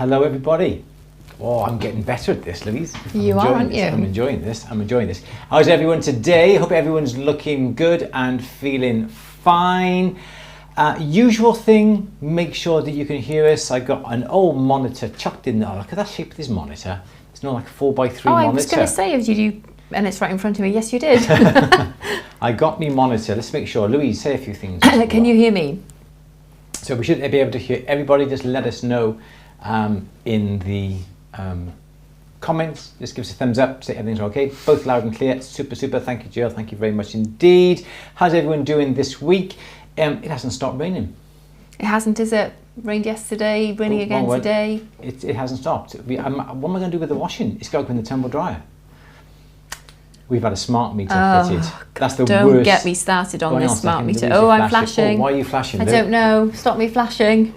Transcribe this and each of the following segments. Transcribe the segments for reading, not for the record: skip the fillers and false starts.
Hello everybody. Oh, I'm getting better at this, Louise. You are, aren't you? I'm enjoying this. How's everyone today? Hope everyone's looking good and feeling fine. Usual thing, make sure that you can hear us. I got an old monitor chucked in there. Oh, look at that shape of this monitor. It's not like a 4x3 monitor. I was going to say, did you? And it's right in front of me. Yes, you did. I got me monitor. Let's make sure. Louise, say a few things. Can you hear me? So we should be able to hear everybody. Just let us know in the comments. Just give us a thumbs up, say everything's okay. Both loud and clear. Super. Thank you, Jill. Thank you very much indeed. How's everyone doing this week? It hasn't stopped raining. It hasn't, is it? Rained yesterday, raining again today. It hasn't stopped. What am I going to do with the washing? It's got to go in the tumble dryer. We've had a smart meter fitted. That's the worst. Don't get me started on this smart meter. Oh, I'm flashing. Oh, why are you flashing? I don't know. Stop me flashing.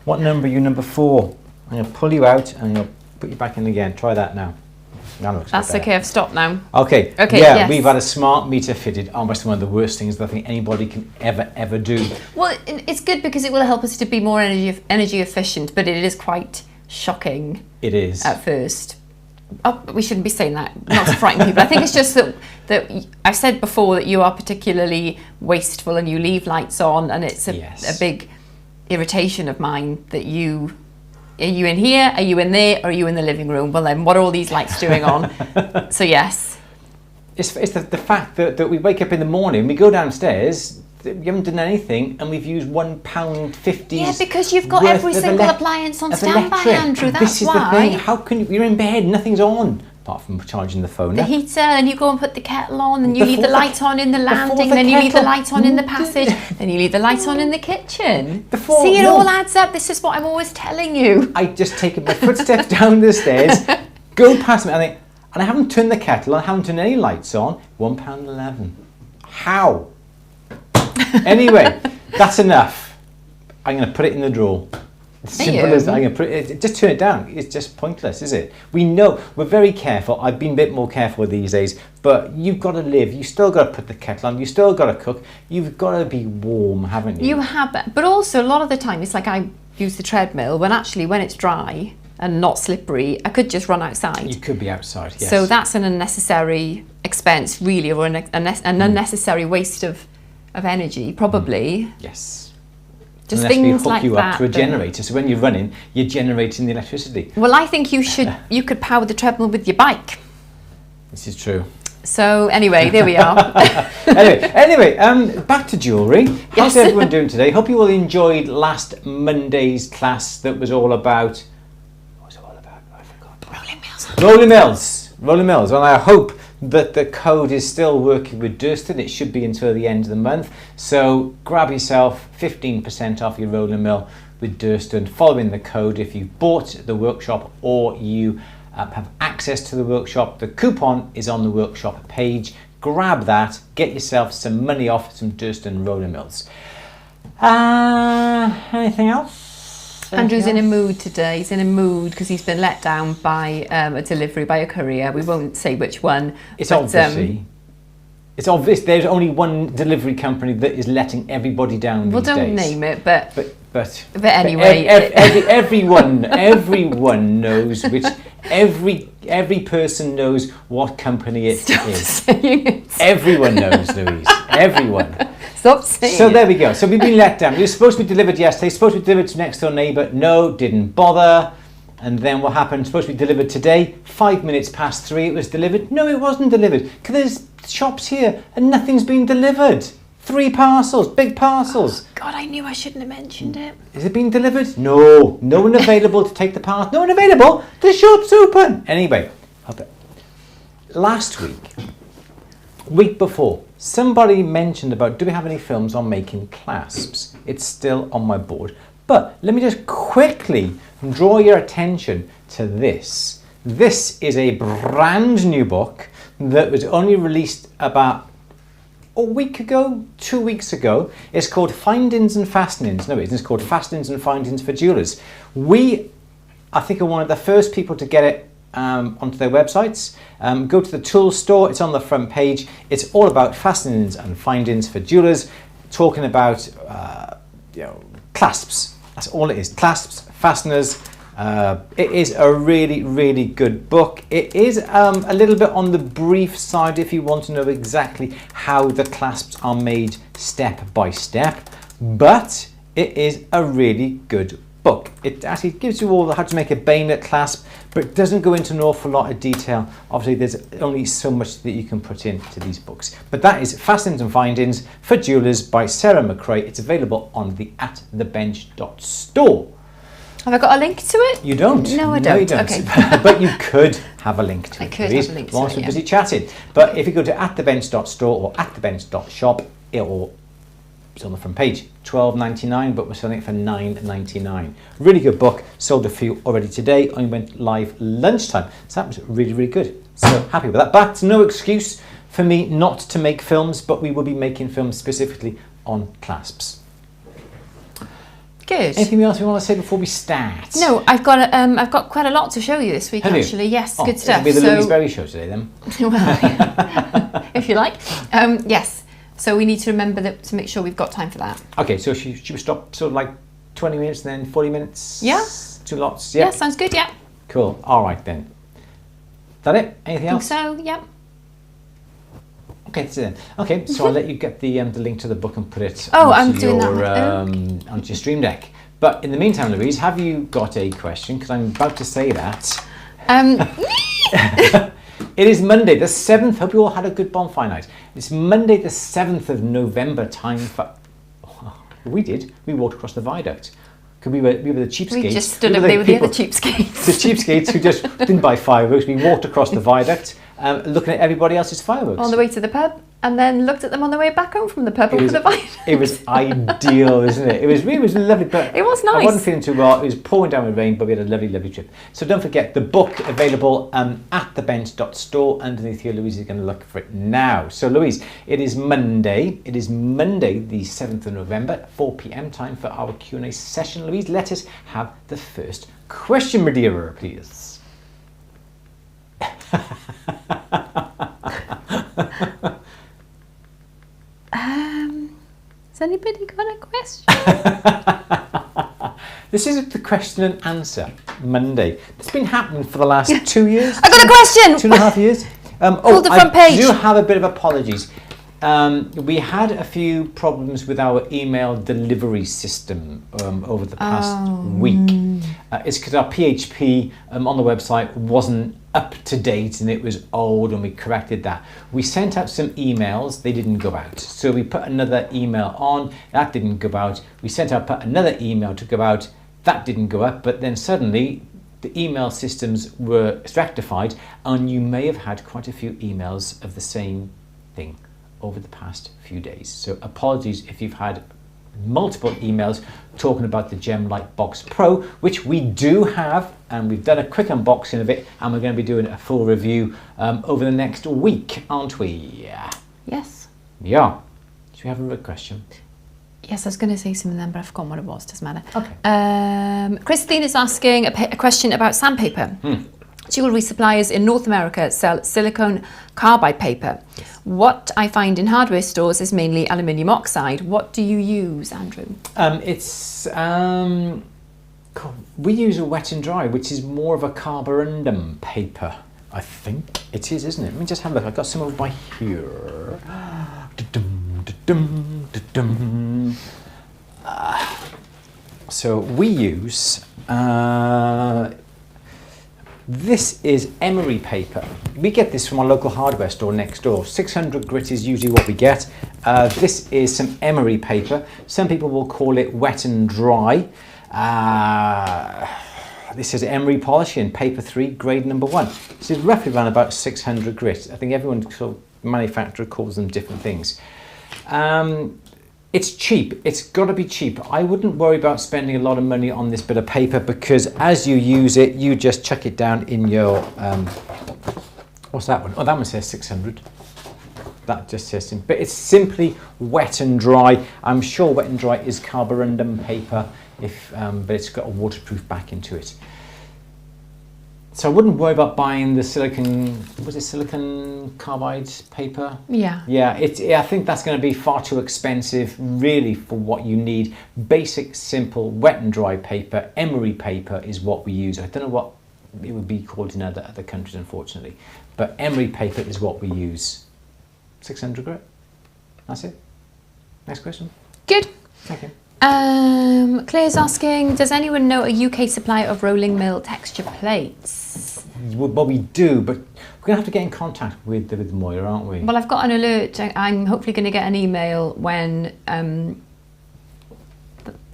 What number are you? Number 4. I'm going to pull you out and I'm going to put you back in again. Try that now. That's okay. I've stopped now. Okay. Yeah, yes. We've had a smart meter fitted. Almost one of the worst things that I think anybody can ever do. Well, it's good because it will help us to be more energy efficient, but it is quite shocking. It is. At first. Oh, we shouldn't be saying that, not to frighten people. I think it's just that I've said before that you are particularly wasteful and you leave lights on, and it's a big irritation of mine that are you in here, are you in there, or are you in the living room? Well then, what are all these lights doing on? So yes. It's the fact that we wake up in the morning, we go downstairs, we haven't done anything, and we've used £1.50. Yeah, because you've got every single appliance on standby, Andrew. That's why. The thing. How can you're in bed? Nothing's on apart from charging the phone. The heater, and you go and put the kettle on, and you leave the light on in the landing, then you leave the light on in the passage, then you leave the light on in the kitchen. See, it all adds up. This is what I'm always telling you. I just take my footsteps down the stairs, go past me, and I haven't turned the kettle on, I haven't turned any lights on. £1.11. How? Anyway, that's enough. I'm going to put it in the drawer. Simple as I'm going to put it. Just turn it down. It's just pointless, is it? We know we're very careful. I've been a bit more careful these days, but you've got to live. You still got to put the kettle on. You still got to cook. You've got to be warm, haven't you? You have, but also a lot of the time it's like I use the treadmill when it's dry and not slippery. I could just run outside. You could be outside. Yes. So that's an unnecessary expense, really, or an unnecessary waste of energy, probably. Yes. Just unless things we hook like you that. up to a generator, so when you're running, you're generating the electricity. Well, I think you could power the treadmill with your bike. This is true. So anyway, there we are. anyway, back to jewellery. How's everyone doing today? Hope you all enjoyed last Monday's class that was all about... What was it all about? I forgot. Rolling mills. And I hope that the code is still working with Durston. It should be until the end of the month. So grab yourself 15% off your rolling mill with Durston following the code if you bought at the workshop or you have access to the workshop. The coupon is on the workshop page. Grab that, get yourself some money off some Durston rolling mills. Anything else? Andrew's in a mood today. He's in a mood because he's been let down by a delivery by a courier. We won't say which one. It's obvious. There's only one delivery company that is letting everybody down these days. Well, don't name it, but anyway, everyone knows which. Every person knows what company it is. Saying it. Everyone knows, Louise. Everyone. Stop saying So there we go. So we've been let down. It was supposed to be delivered yesterday. Supposed to be delivered to next door neighbour. No, didn't bother. And then what happened? Supposed to be delivered today. 5 minutes past 3 it was delivered. No, it wasn't delivered. Because there's shops here and nothing's been delivered. 3 parcels, big parcels. Oh, God, I knew I shouldn't have mentioned it. Is it being delivered? No. No one available to take the parcel. No one available. The shop's open. Anyway, last week before, somebody mentioned about, do we have any films on making clasps? It's still on my board. But let me just quickly draw your attention to this. This is a brand new book that was only released about a week ago, 2 weeks ago. It's called Findings and Fastenings. No, it isn't. It's called Fastenings and Findings for Jewelers. I think, are one of the first people to get it onto their websites. Go to the tools store. It's on the front page. It's all about fastenings and findings for jewelers, talking about clasps That's all it is. Clasps, fasteners. It is a really, really good book. It is a little bit on the brief side if you want to know exactly how the clasps are made step by step, but it is a really good book. It actually gives you all how to make a bayonet clasp, but it doesn't go into an awful lot of detail. Obviously, there's only so much that you can put into these books. But that is Fastenings and Findings for Jewelers by Sarah McRae. It's available on the atthebench.store. Have I got a link to it? You don't. No, I don't. No, you don't. Okay. But you could have a link to it. I could have a link to whilst it, we're busy chatting. But if you go to atthebench.store or atthebench.shop, it's on the front page. $12.99, but we're selling it for $9.99. Really good book. Sold a few already today. Only went live lunchtime. So that was really, really good. So happy with that. But no excuse for me not to make films, but we will be making films specifically on clasps. Good. Anything else you want to say before we start? No, I've got quite a lot to show you this week. Have you? Actually. Yes, good stuff. It'll be the Louise Berry show today then. Well, yeah. If you like. Yes. So we need to remember to make sure we've got time for that. Okay, so should we stop sort of like 20 minutes and then 40 minutes? Yeah. 2 lots? Yeah. Yeah, sounds good. Yeah. Cool. All right then. Is that it? Anything else? So, yeah. Okay, that's it then. Okay, so I'll let you get the link to the book and put it I'm doing your, that. onto your Stream Deck. But in the meantime, Louise, have you got a question? Because I'm about to say that. It is Monday the 7th. Hope you all had a good bonfire night. It's Monday the 7th of November. Time for... We did. We walked across the viaduct. Because we were the cheapskates. We just stood up there with the other cheapskates. The cheapskates who just didn't buy fireworks. We walked across the viaduct looking at everybody else's fireworks. On the way to the pub, and then looked at them on the way back home from the pub over the viaduct. It was ideal, isn't it? It was lovely. But it was nice. I wasn't feeling too well. It was pouring down with rain, but we had a lovely, lovely trip. So don't forget, the book available at thebench.store. Underneath here, Louise is going to look for it now. So Louise, it is Monday. It is Monday, the 7th of November, 4 p.m. time for our Q&A session. Louise, let us have the first question, my dear, please. Has anybody got a question? This is the question and answer Monday. It's been happening for the last 2 years. I got a question! 2.5 years. Hold the front page. I do have a bit of apologies. We had a few problems with our email delivery system over the past week. It's because our PHP on the website wasn't up to date and it was old, and we corrected that. We sent out some emails, they didn't go out. So we put another email on, that didn't go out. We sent out another email to go out, that didn't go up, but then suddenly the email systems were rectified, and you may have had quite a few emails of the same thing over the past few days. So apologies if you've had multiple emails talking about the Gem Light Box Pro, which we do have, and we've done a quick unboxing of it, and we're going to be doing a full review over the next week, aren't we? Yes. Yeah. Do you have a question? Yes, I was going to say something then, but I've forgotten what it was. Doesn't matter. Okay. Christine is asking a question about sandpaper. Jewellery suppliers in North America sell silicone carbide paper. Yes. What I find in hardware stores is mainly aluminium oxide. What do you use, Andrew? We use a wet and dry, which is more of a carborundum paper. I think it is, isn't it? Let me just have a look. I've got some over by here. So we use... this is emery paper. We get this from our local hardware store next door. 600 grit is usually what we get. This is some emery paper. Some people will call it wet and dry. This is emery polishing, paper 3, grade number 1. This is roughly around about 600 grit. I think everyone, sort of manufacturer, calls them different things. It's cheap. It's got to be cheap. I wouldn't worry about spending a lot of money on this bit of paper, because as you use it, you just chuck it down in your... what's that one? Oh, that one says 600. That just says... But it's simply wet and dry. I'm sure wet and dry is carborundum paper, but it's got a waterproof back into it. So I wouldn't worry about buying the silicon carbide paper? Yeah. Yeah, I think that's going to be far too expensive really for what you need. Basic, simple, wet and dry paper, emery paper is what we use. I don't know what it would be called in other countries, unfortunately. But emery paper is what we use. 600 grit. That's it. Next question. Good. Thank you. Claire's asking, does anyone know a UK supply of rolling mill texture plates? Well, we do, but we're going to have to get in contact with Moira, aren't we? Well, I've got an alert. I'm hopefully going to get an email when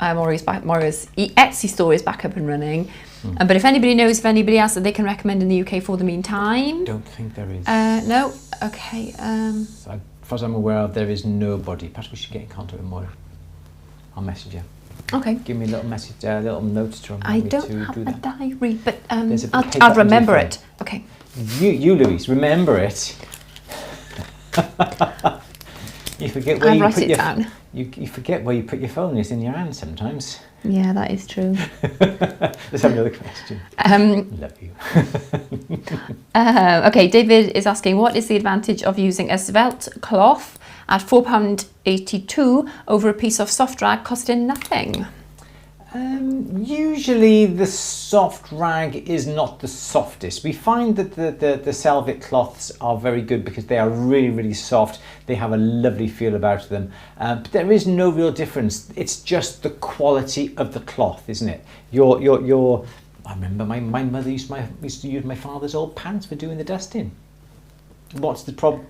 Moira's Etsy store is back up and running. But if anybody knows of anybody else that they can recommend in the UK for the meantime... Don't think there is. No? Okay. So, as far as I'm aware of, there is nobody. Perhaps we should get in contact with Moira. I'll message you. Okay. Give me a little message, a little note to remind I me don't to have do a that. diary, but paper I'll remember under your it. Okay. You, Louise, remember it. You forget where I'll you write put it your down. You forget where you put your phone. It's in your hand sometimes. Yeah, that is true. Let's have another question. Love you. Okay, David is asking, what is the advantage of using a svelte cloth at £4.82 over a piece of soft rag costing nothing? Usually the soft rag is not the softest. We find that the Selvet cloths are very good because they are really, really soft. They have a lovely feel about them. But there is no real difference. It's just the quality of the cloth, isn't it? I remember my mother used to use my father's old pants for doing the dusting. What's the problem?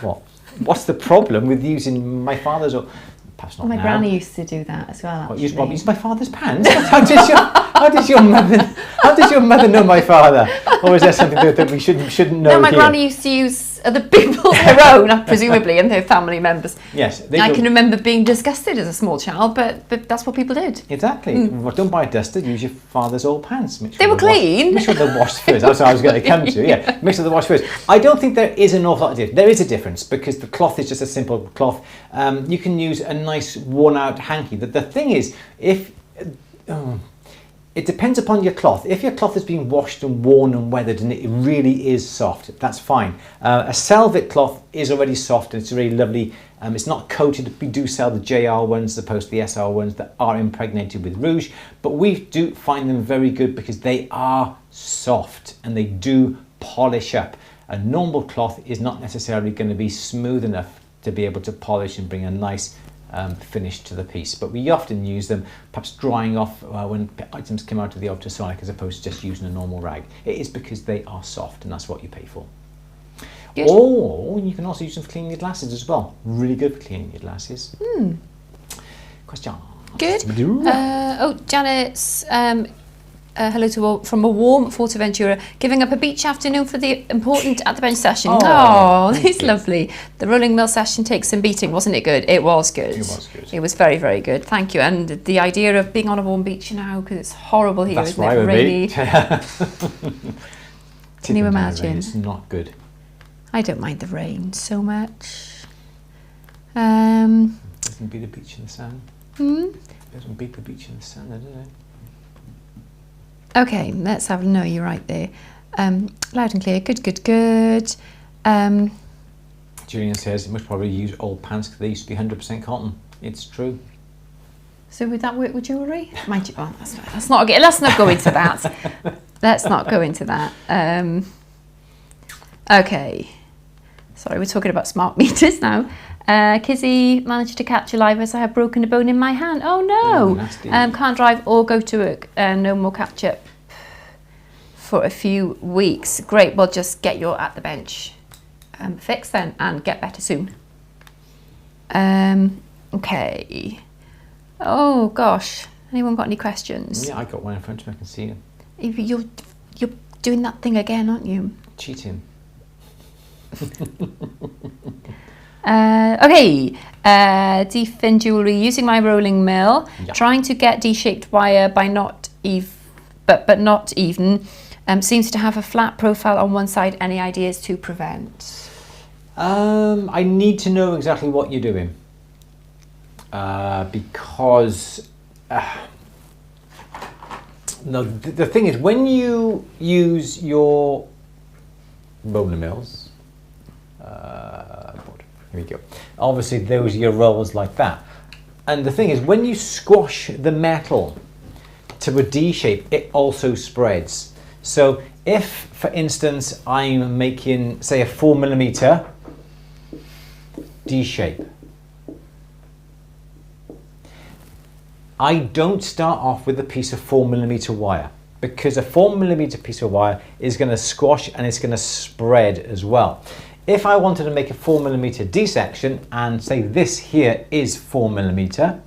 What? What's the problem with using my father's old... Perhaps not My now. granny used to do that as well. What, use my father's pants? How does your mother know my father? Or is that something that we shouldn't know? No, my here? granny used to use other people's, her own, presumably, and their family members. Yes, I can remember being disgusted as a small child, but that's what people did. Exactly. Well, don't buy dusted. Use your father's old pants. Make sure They were clean. Make sure they're washed first. That's what I was going to come to. Yeah, make sure they're washed first. I don't think there is an awful lot of difference. There is a difference because the cloth is just a simple cloth. You can use a nice worn-out hanky. The thing is, it depends upon your cloth. If your cloth has been washed and worn and weathered and it really is soft, that's fine. A Selvet cloth is already soft and it's really lovely. It's not coated. We do sell the JR ones as opposed to the SR ones that are impregnated with rouge, but we do find them very good because they are soft and they do polish up. A normal cloth is not necessarily going to be smooth enough to be able to polish and bring a nice finish to the piece, but we often use them perhaps drying off when items come out of the ultrasonic as opposed to just using a normal rag. It is because they are soft and that's what you pay for. Good. Or you can also use them for cleaning your glasses as well. Really good for cleaning your glasses. Question. Good. Janet's hello from a warm Forteventura, giving up a beach afternoon for the important at the bench session. Oh, it's lovely. The rolling mill session takes some beating, wasn't it good? It was good. It was good. It was very, very good. Thank you. And the idea of being on a warm beach now, because it's horrible here, isn't it? Rainy. Can you imagine? It's not good. I don't mind the rain so much. Doesn't beat the beach in the sun. Doesn't beat the beach in the sun, does it? Okay, let's have, no, you're right there. Loud and clear, good. Julian says, it must probably use old pants because they used to be 100% cotton. It's true. So would that work with jewellery? Let's not go into that. Let's not go into that. Okay. Sorry, we're talking about smart meters now. Kizzy managed to catch a live as I have broken a bone in my hand. Oh no! Can't drive or go to work. No more catch up for a few weeks. Great, well just get your at the bench fixed then and get better soon. Okay. Oh gosh, anyone got any questions? Yeah, I got one in front of me, I can see it. You're doing that thing again, aren't you? Cheating. Okay, defin jewellery, using my rolling mill, trying to get D-shaped wire by not even, seems to have a flat profile on one side. Any ideas to prevent? I need to know exactly what you're doing No, the thing is, when you use your roller mills, here we go. Obviously, those are your rolls like that. And the thing is, when you squash the metal to a D shape, it also spreads. So if, for instance, I'm making, say, a 4mm D shape, I don't start off with a piece of 4mm wire, because a 4mm piece of wire is going to squash and it's going to spread as well. If I wanted to make a 4mm D section, and say this here is 4mm,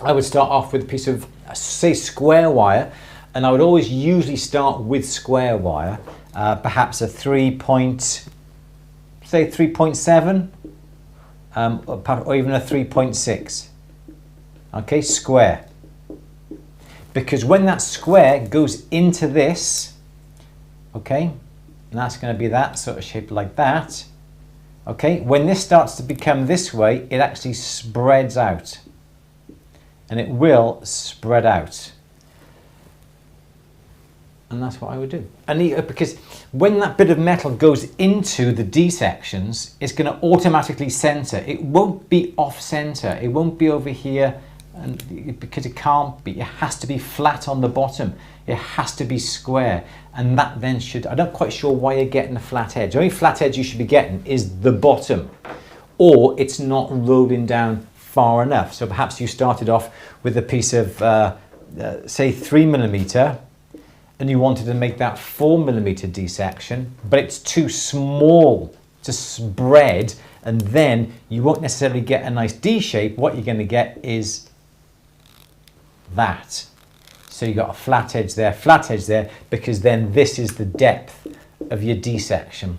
I would start off with a piece of, say, square wire, and I would always usually start with square wire, perhaps a 3.7, or even a 3.6. Okay, square. Because when that square goes into this, okay, and that's going to be that sort of shape like that. Okay, when this starts to become this way, it actually spreads out. And it will spread out. And that's what I would do. And because when that bit of metal goes into the D sections, it's going to automatically center. It won't be off center. It won't be over here, and because it can't be. It has to be flat on the bottom. It has to be square. And that then should, I'm not quite sure why you're getting a flat edge. The only flat edge you should be getting is the bottom, or it's not rolling down far enough. So perhaps you started off with a piece of, say, 3mm, and you wanted to make that 4mm D section, but it's too small to spread, and then you won't necessarily get a nice D shape. What you're going to get is that. So you've got a flat edge there, because then this is the depth of your D section.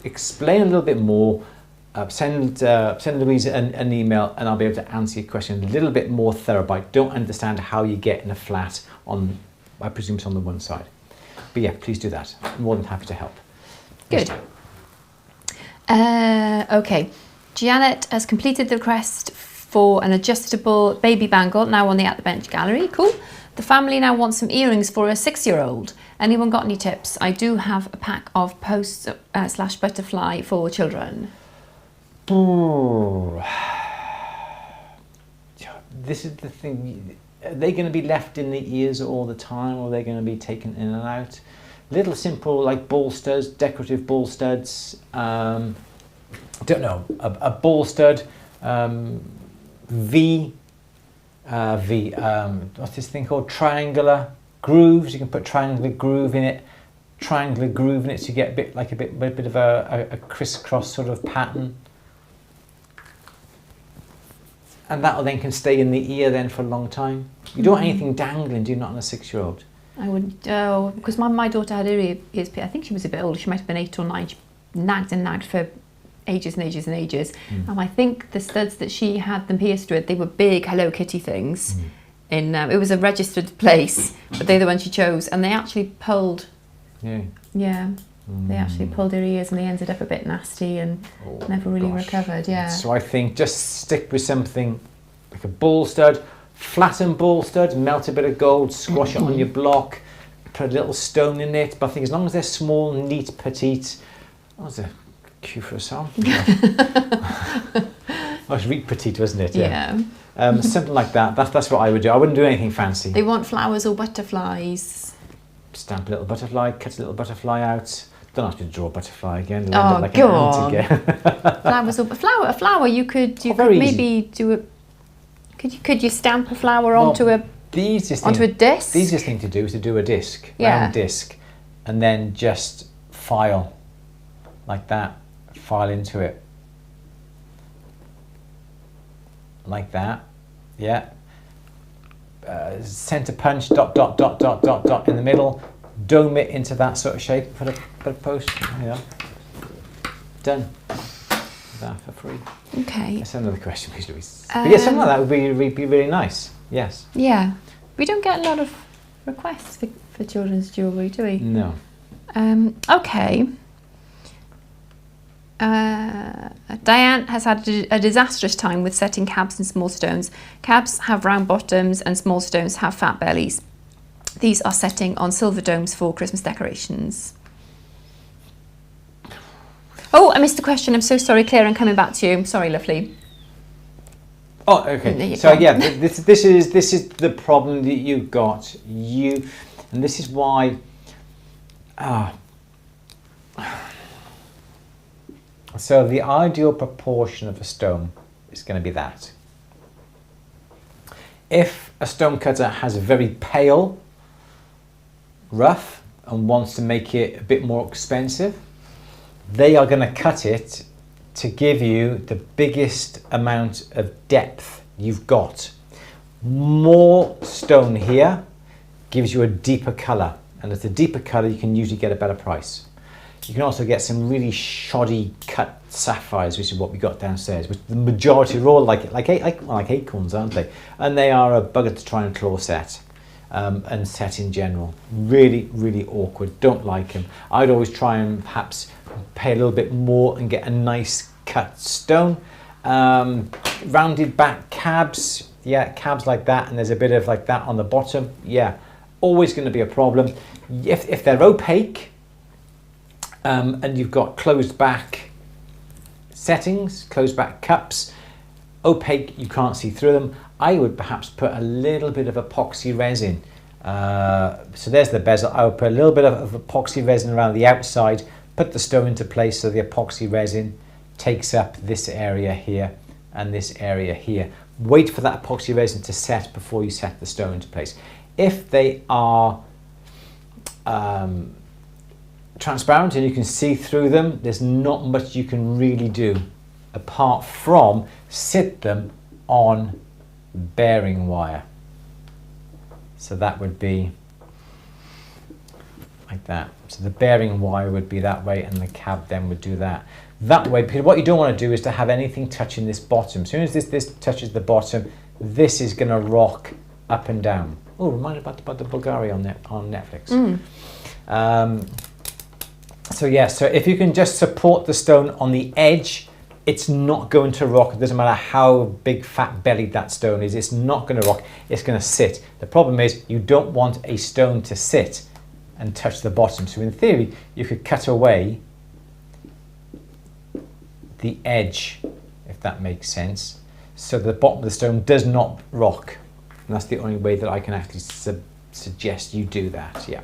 Explain a little bit more. Send Louise an email, and I'll be able to answer your question a little bit more thorough. But I don't understand how you get in a flat on, I presume it's on the one side. But yeah, please do that. I'm more than happy to help. Good. Okay, Janet has completed the request for an adjustable baby bangle, now on the At the Bench gallery. Cool. The family now wants some earrings for a 6-year-old. Anyone got any tips? I do have a pack of posts / butterfly for children. This is the thing. Are they going to be left in the ears all the time, or are they going to be taken in and out? Little simple, like ball studs, decorative ball studs. Don't know, a ball stud, what's this thing called? Triangular grooves. You can put triangular groove in it, so you get a bit of a crisscross sort of pattern. And that then can stay in the ear then for a long time. You don't want anything dangling, do you, not on a 6-year-old? I would, because my daughter had her ears pierced. I think she was a bit older. She might have been 8 or 9. She nagged for ages and ages and ages. And I think the studs that she had them pierced with, they were big Hello Kitty things. It was a registered place, but they're the ones she chose. And they actually pulled. Yeah. They actually pulled her ears, and they ended up a bit nasty and never really recovered. Yeah. So I think just stick with something like a ball stud, flatten ball stud, melt a bit of gold, squash it on your block, put a little stone in it. But I think as long as they're small, neat, petite. What was a cue for a song? It was Reet Petite, wasn't it? Yeah. Something like that. That's what I would do. I wouldn't do anything fancy. They want flowers or butterflies. Stamp a little butterfly, cut a little butterfly out. Don't have to draw a butterfly again. Oh, like go an on. ant again. Flowers or a flower. You could maybe do a. Could you stamp a flower onto a disc? The easiest thing to do is to do a disc, round disc, and then just file like that. File into it like that. Yeah. Center punch, dot in the middle, dome it into that sort of shape, put a post, done. That for free. Okay. That's another question, please, Louise. But yeah, something like that would be really nice. Yes. Yeah. We don't get a lot of requests for children's jewellery, do we? No. Okay. Diane has had a disastrous time with setting cabs and small stones. Cabs have round bottoms and small stones have fat bellies. These are setting on silver domes for Christmas decorations. Oh, I missed the question. I'm so sorry, Claire. I'm coming back to you. I'm sorry, lovely. Oh, okay. So yeah, this is the problem that you've got. And this is why. So the ideal proportion of a stone is going to be that. If a stone cutter has a very pale rough and wants to make it a bit more expensive, they are going to cut it to give you the biggest amount of depth you've got. More stone here gives you a deeper colour, and as the deeper colour you can usually get a better price. You can also get some really shoddy cut sapphires, which is what we got downstairs, which the majority are all like acorns, aren't they? And they are a bugger to try and claw set and set in general. Really, really awkward. Don't like them. I'd always try and perhaps pay a little bit more and get a nice cut stone. Rounded back cabs, yeah, cabs like that, and there's a bit of like that on the bottom, yeah, always going to be a problem. If they're opaque, and you've got closed back settings, closed back cups, opaque, you can't see through them, I would perhaps put a little bit of epoxy resin. So there's the bezel. I would put a little bit of epoxy resin around the outside, put the stone into place so the epoxy resin takes up this area here and this area here. Wait for that epoxy resin to set before you set the stone into place. If they are transparent and you can see through them, there's not much you can really do apart from sit them on bearing wire. So that would be like that. So the bearing wire would be that way and the cab then would do that. That way, because what you don't want to do is to have anything touching this bottom. As soon as this touches the bottom, this is going to rock up and down. Oh, reminded about the Bulgari on Netflix. So yeah, so if you can just support the stone on the edge, it's not going to rock. It doesn't matter how big fat bellied that stone is, it's not going to rock, it's going to sit. The problem is you don't want a stone to sit and touch the bottom. So in theory, you could cut away the edge, if that makes sense, so the bottom of the stone does not rock. And that's the only way that I can actually suggest you do that, yeah.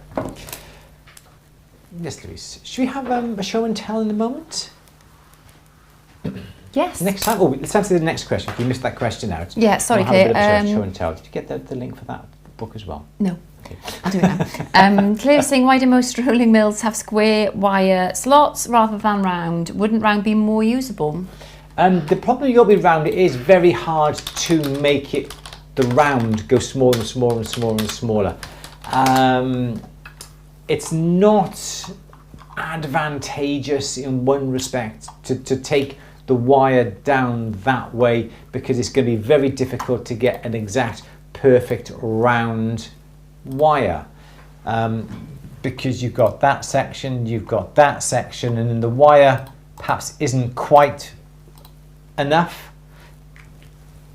Yes, Louise. Should we have a show and tell in a moment? Yes. Next time. Oh, let's answer the next question. If you missed that question out. Yeah, sorry, Claire. Claire. Have a bit of show and tell. Did you get the link for that book as well? No. Okay. I'll do it now. Claire's saying, why do most rolling mills have square wire slots rather than round? Wouldn't round be more usable? The problem you'll be round, it is very hard to make it the round go smaller and smaller and smaller and smaller. It's not advantageous in one respect to take the wire down that way, because it's going to be very difficult to get an exact perfect round wire, because you've got that section, you've got that section, and then the wire perhaps isn't quite enough.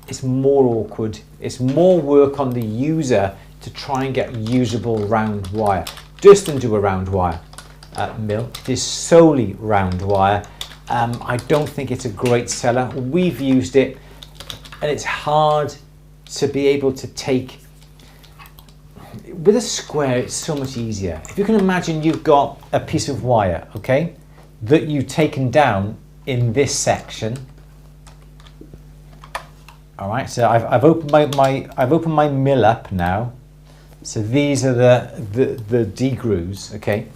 It's more awkward, it's more work on the user to try and get usable round wire. Durston do a round wire mill. It is solely round wire. I don't think it's a great seller. We've used it and it's hard to be able to take. With a square, it's so much easier. If you can imagine you've got a piece of wire, okay, that you've taken down in this section. All right, so I've opened my mill up now. So these are the D grooves, okay?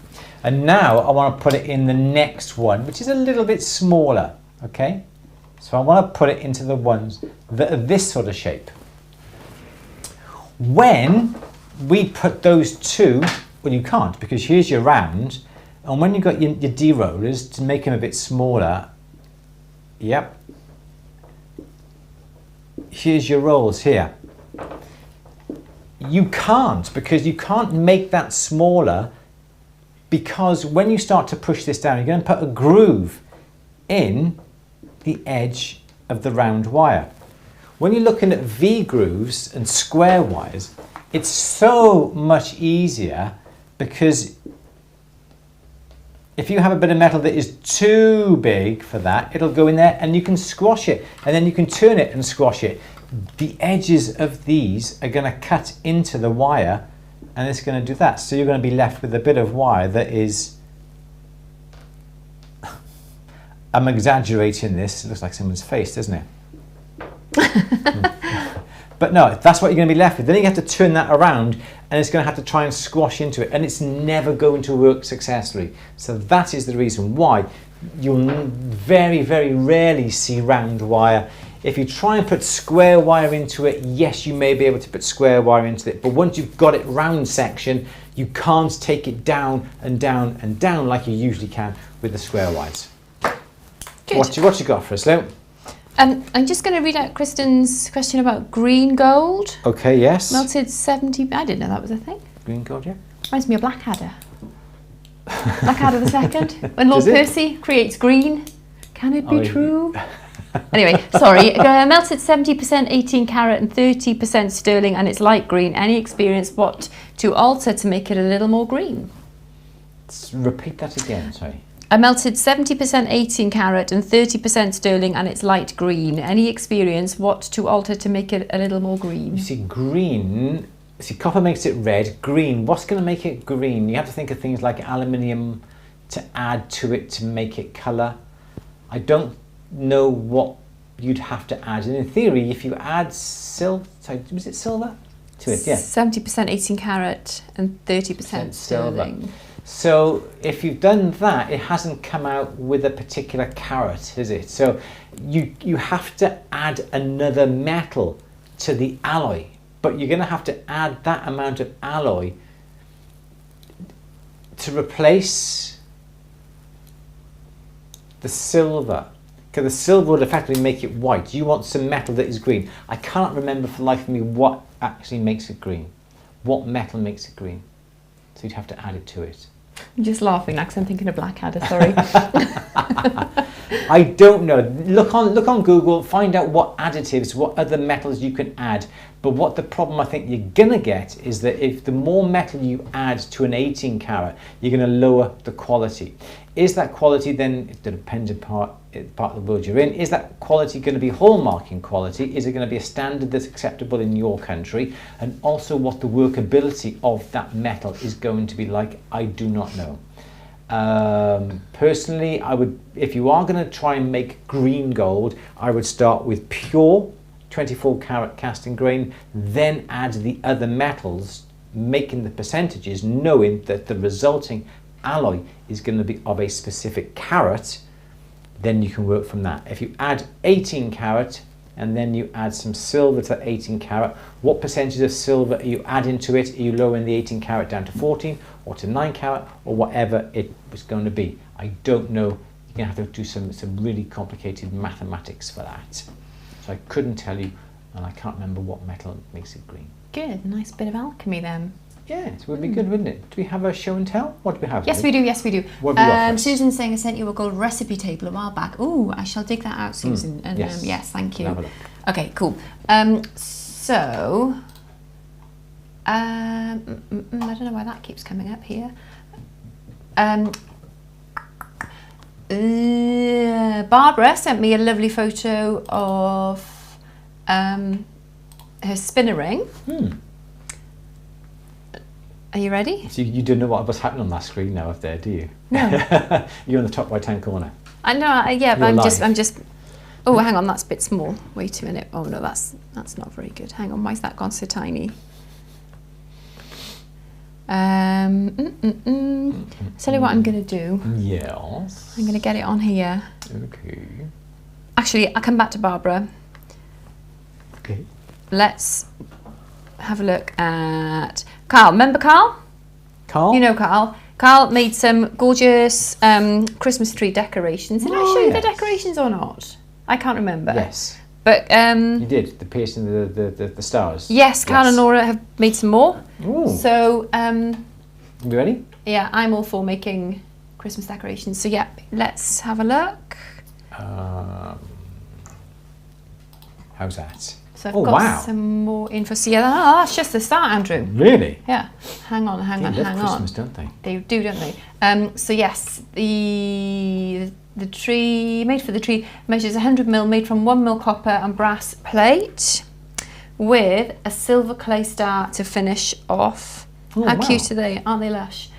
And now I want to put it in the next one, which is a little bit smaller, okay? So I want to put it into the ones that are this sort of shape. When we put those two, well, you can't, because here's your round, and when you've got your D rollers to make them a bit smaller, yep, here's your rolls here. You can't, because you can't make that smaller, because when you start to push this down, you're going to put a groove in the edge of the round wire. When you're looking at V grooves and square wires, it's so much easier because if you have a bit of metal that is too big for that, it'll go in there and you can squash it, and then you can turn it and squash it. The edges of these are going to cut into the wire and it's going to do that. So you're going to be left with a bit of wire that is, I'm exaggerating this, it looks like someone's face, doesn't it? But no, that's what you're going to be left with. Then you have to turn that around and it's going to have to try and squash into it, and it's never going to work successfully. So that is the reason why you'll very, very rarely see round wire. If you try and put square wire into it, yes, you may be able to put square wire into it, but once you've got it round section, you can't take it down and down and down like you usually can with the square wires. Good. What you got for us, Lou? I'm just going to read out Kristen's question about green gold. Okay, yes. Melted 70, I didn't know that was a thing. Green gold, yeah. Reminds me of Blackadder. Blackadder the second. When Lord Percy creates green. Can it be true? Anyway, sorry. Melted 70% 18 carat and 30% sterling, and it's light green. Any experience what to alter to make it a little more green? Repeat that again, sorry. I melted 70% 18 carat and 30% sterling, and it's light green. Any experience what to alter to make it a little more green? You see, green, copper makes it red. Green, what's going to make it green? You have to think of things like aluminium to add to it to make it colour. I don't know what you'd have to add. And in theory, if you add silver, sorry, was it silver to it? Yeah. 70% 18 carat and 30% sterling. So if you've done that, it hasn't come out with a particular carat, is it? So you have to add another metal to the alloy, but you're going to have to add that amount of alloy to replace the silver, because the silver would effectively make it white. You want some metal that is green. I can't remember for the life of me what actually makes it green. What metal makes it green? So you'd have to add it to it. I'm just laughing because I'm thinking of Blackadder, sorry. I don't know. Look on Google, find out what additives, what other metals you can add. But what the problem I think you're going to get is that if the more metal you add to an 18 carat, you're going to lower the quality. Is that quality then, it depends upon part of the world you're in, is that quality going to be hallmarking quality? Is it going to be a standard that's acceptable in your country? And also what the workability of that metal is going to be like, I do not know. Personally, I would, if you are going to try and make green gold, I would start with pure 24 carat casting grain, then add the other metals, making the percentages, knowing that the resulting alloy is going to be of a specific carat. Then you can work from that. If you add 18 carat and then you add some silver to 18 carat, what percentage of silver are you adding to it? Are you lowering the 18 carat down to 14 or to 9 carat or whatever it was going to be? I don't know. You're going to have to do some really complicated mathematics for that. So I couldn't tell you, and I can't remember what metal makes it green. Good, nice bit of alchemy then. Yes, it would be good, wouldn't it? Do we have a show and tell? What do we have? Yes, we do. Yes, we do. What have you got for us? Susan's saying I sent you a gold recipe table a while back. Oh, I shall dig that out, Susan. And yes. yes, thank you. Have a look. Okay, cool. So, I don't know why that keeps coming up here. Barbara sent me a lovely photo of her spinner ring. Are you ready? So you don't know what's happening on that screen now up there, do you? No. You're in the top right hand corner. I know. Yeah, but You're I'm just. Oh, hang on, that's a bit small. Wait a minute. Oh no, that's not very good. Hang on, why's that gone so tiny? Tell you what I'm going to do. Yes. I'm going to get it on here. Okay. Actually, I'll come back to Barbara. Okay. Let's have a look at Carl. Remember Carl? Carl? You know Carl. Carl made some gorgeous Christmas tree decorations. Did I show you the decorations or not? I can't remember. Yes. But you did, the piercing the stars. Yes, Carl and Laura have made some more. Ooh. So You ready? yeah, I'm all for making Christmas decorations. So yeah, let's have a look. How's that? So I've got some more info. So yeah, that's just the start, Andrew. Really? Yeah. Hang on. They love Christmas, don't they? They do, don't they? So yes, the tree, made for the tree, measures 100mm, made from 1mm copper and brass plate, with a silver clay star to finish off. Oh, How wow. cute are they? Aren't they lush?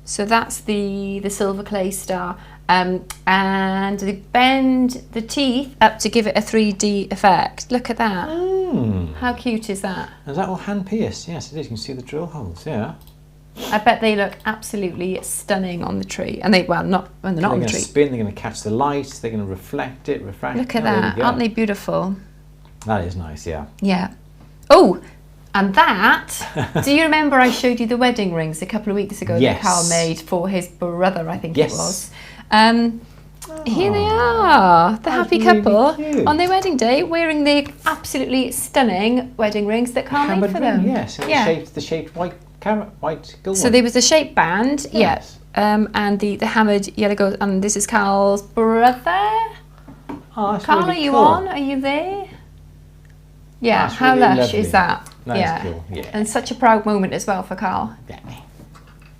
So that's the silver clay star. And they bend the teeth up to give it a 3D effect. Look at that. How cute is that? Is that all hand pierced? Yes, it is. You can see the drill holes, yeah. I bet they look absolutely stunning on the tree. And they, well, not when they're not on the tree. They're going to spin, they're going to catch the light, they're going to reflect it, refract. Look at that. Aren't they beautiful? That is nice, yeah. Yeah. Oh, and that, do you remember I showed you the wedding rings a couple of weeks ago that Carl made for his brother, I think it was. Here they are, the happy couple really on their wedding day, wearing the absolutely stunning wedding rings that Carl made for them. Yes, the shaped white gold. So there was the shaped band, and the hammered yellow gold, and this is Carl's brother. Oh, that's Carl, really are you cool. on? Are you there? Yeah, That's how really lush lovely. is that? That is cool, yeah. And such a proud moment as well for Carl. Yeah.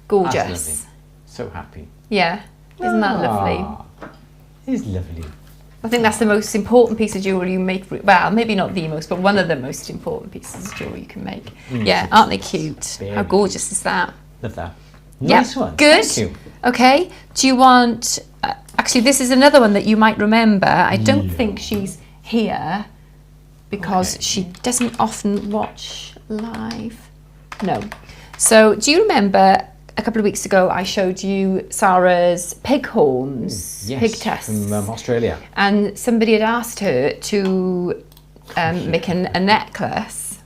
Gorgeous. That's lovely. So happy. Yeah, isn't that lovely? It's lovely. I think that's the most important piece of jewellery you make. Well, maybe not the most, but one of the most important pieces of jewellery you can make. Yeah, aren't they cute? How gorgeous is that? Love that. Nice one. Good. Thank you. Okay. Do you want... actually, this is another one that you might remember. I don't think she's here because she doesn't often watch live. No. So, do you remember... A couple of weeks ago, I showed you Sarah's pig horns, pig tests. From Australia. And somebody had asked her to make a necklace.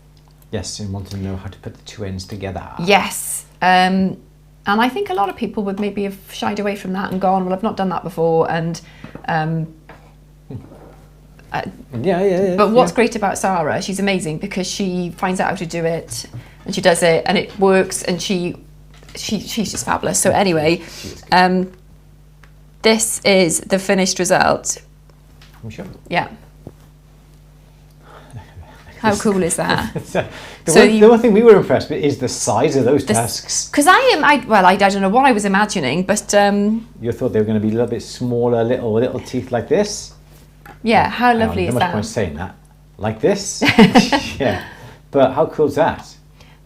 Yes, and wanted to know how to put the two ends together. Yes. And I think a lot of people would maybe have shied away from that and gone, well, I've not done that before. And But what's great about Sarah, she's amazing because she finds out how to do it and she does it and it works and she's just fabulous. So anyway, this is the finished result. I'm sure. Yeah. How cool is that? The one thing we were impressed with is the size of those tusks. Because I don't know what I was imagining, but you thought they were going to be a little bit smaller, little teeth like this. Yeah, how lovely is that? Not much point saying that. Like this. Yeah. But how cool is that?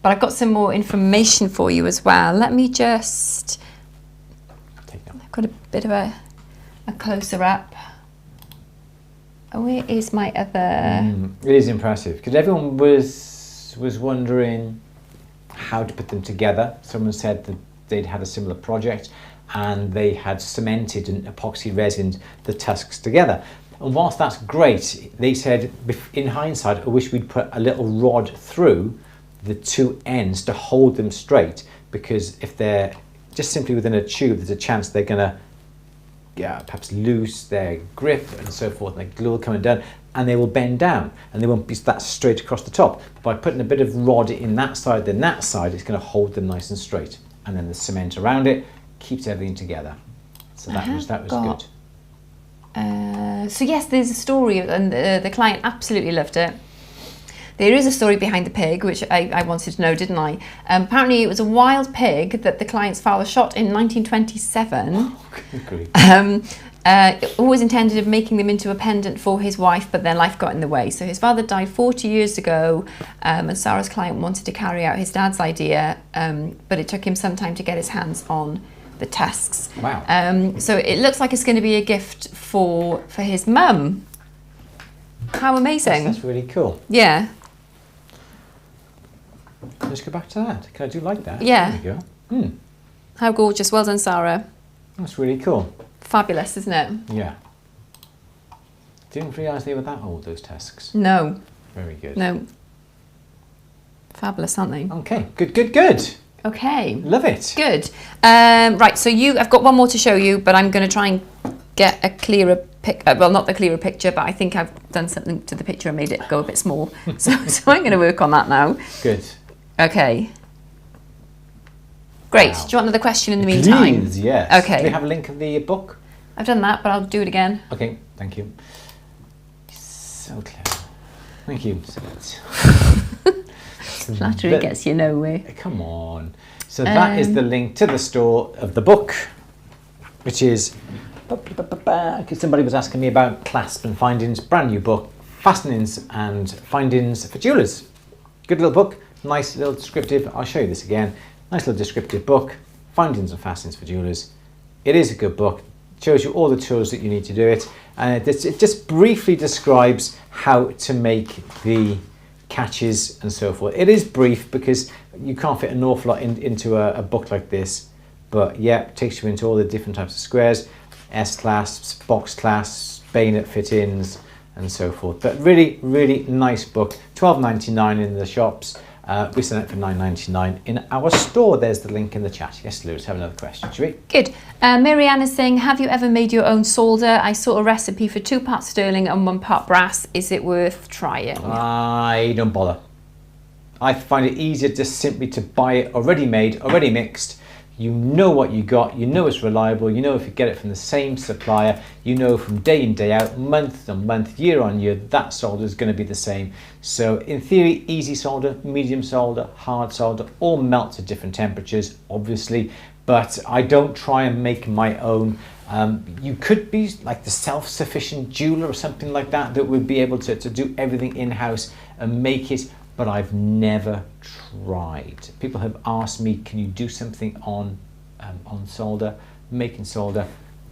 But I've got some more information for you as well. Let me just... I've got a bit of a closer up. Where is my other... It is impressive because everyone was wondering how to put them together. Someone said that they'd had a similar project and they had cemented and epoxy resined the tusks together. And whilst that's great, they said in hindsight, I wish we'd put a little rod through the two ends to hold them straight, because if they're just simply within a tube, there's a chance they're going to perhaps lose their grip and so forth, and the glue will come down and they will bend down and they won't be that straight across the top. But by putting a bit of rod in that side then that side, it's going to hold them nice and straight, and then the cement around it keeps everything together. So that was good. So yes, there's a story, and the client absolutely loved it. There is a story behind the pig, which I wanted to know, didn't I? Apparently it was a wild pig that the client's father shot in 1927. Always intended of making them into a pendant for his wife, but then life got in the way. So his father died 40 years ago, and Sarah's client wanted to carry out his dad's idea, but it took him some time to get his hands on the tusks. Wow. So it looks like it's going to be a gift for his mum. How amazing. That's really cool. Yeah. Let's go back to that. I do like that. Yeah. There we go. How gorgeous. Well done, Sarah. That's really cool. Fabulous, isn't it? Yeah. Didn't realise they were that old, those tusks. No. Very good. No. Fabulous, aren't they? Okay. Good. Okay. Love it. Good. Right, so I've got one more to show you, but I'm going to try and get a clearer picture. Well, not the clearer picture, but I think I've done something to the picture and made it go a bit small. so I'm going to work on that now. Good. Okay. Great. Wow. Do you want another question in the meantime? Please, yes. Okay. Do we have a link of the book? I've done that, but I'll do it again. Okay, thank you. So clever. Thank you. Flattery gets you nowhere. Come on. So that is the link to the store of the book, which is, because somebody was asking me about clasp and findings, brand new book, fastenings and findings for jewelers. Good little book, nice little descriptive, I'll show you this again, nice little descriptive book, findings and fastenings for jewelers. It is a good book, it shows you all the tools that you need to do it, and it just briefly describes how to make the catches and so forth. It is brief because you can't fit an awful lot into a book like this, but yeah, it takes you into all the different types of squares, S-clasps, box clasps, bayonet fittings and so forth. But really, really nice book. $12.99 in the shops. We sell it for $9.99 in our store. There's the link in the chat. Yes, Lewis, have another question, shall we? Good. Marianne is saying, have you ever made your own solder? I saw a recipe for 2 parts sterling and 1 part brass. Is it worth trying? I don't bother. I find it easier just simply to buy it already made, already mixed. You know what you got, you know it's reliable, you know if you get it from the same supplier, you know from day in, day out, month on month, year on year, that solder is going to be the same. So in theory, easy solder, medium solder, hard solder, all melts at different temperatures, obviously, but I don't try and make my own. You could be like the self-sufficient jeweler or something like that that would be able to do everything in-house and make it, but I've never tried. People have asked me, can you do something on solder, making solder?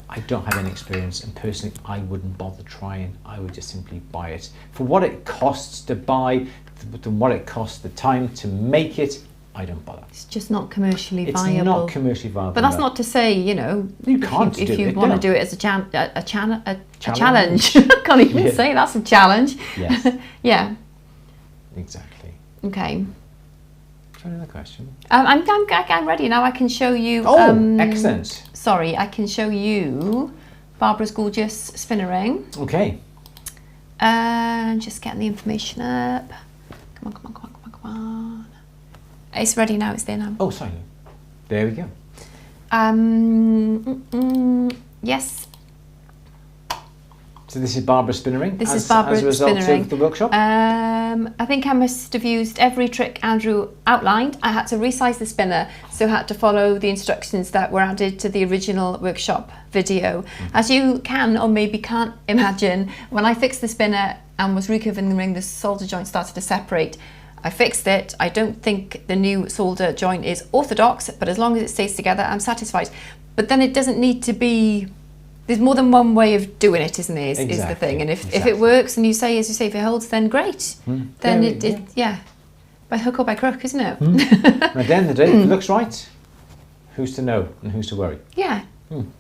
I don't have any experience, and personally I wouldn't bother trying. I would just simply buy it. For what it costs to buy, and what it costs the time to make it, I don't bother. It's just not commercially viable. It's not commercially viable. But that's not to say, you know, you can't if you want to do it as a challenge. Challenge. I can't even say that's a challenge. Yes. Yeah. Exactly. Okay. Another question. I'm ready now. I can show you. Oh, excellent. Sorry, I can show you Barbara's gorgeous spinner ring. Okay. Just getting the information up. Come on. It's ready now. It's there now. Oh, sorry. There we go. Yes. So this is Barbara's spinner ring. This is Barbara's as a result spinner ring. of the workshop. I think I must have used every trick Andrew outlined. I had to resize the spinner, so I had to follow the instructions that were added to the original workshop video. As you can or maybe can't imagine, when I fixed the spinner and was recurving the ring, the solder joint started to separate. I fixed it. I don't think the new solder joint is orthodox, but as long as it stays together, I'm satisfied. But then it doesn't need to be. There's more than one way of doing it, isn't there? Is the thing. And if it works and you say, as you say, if it holds, then great. Then it by hook or by crook, isn't it? At the end of the day, if it looks right, who's to know and who's to worry? Yeah,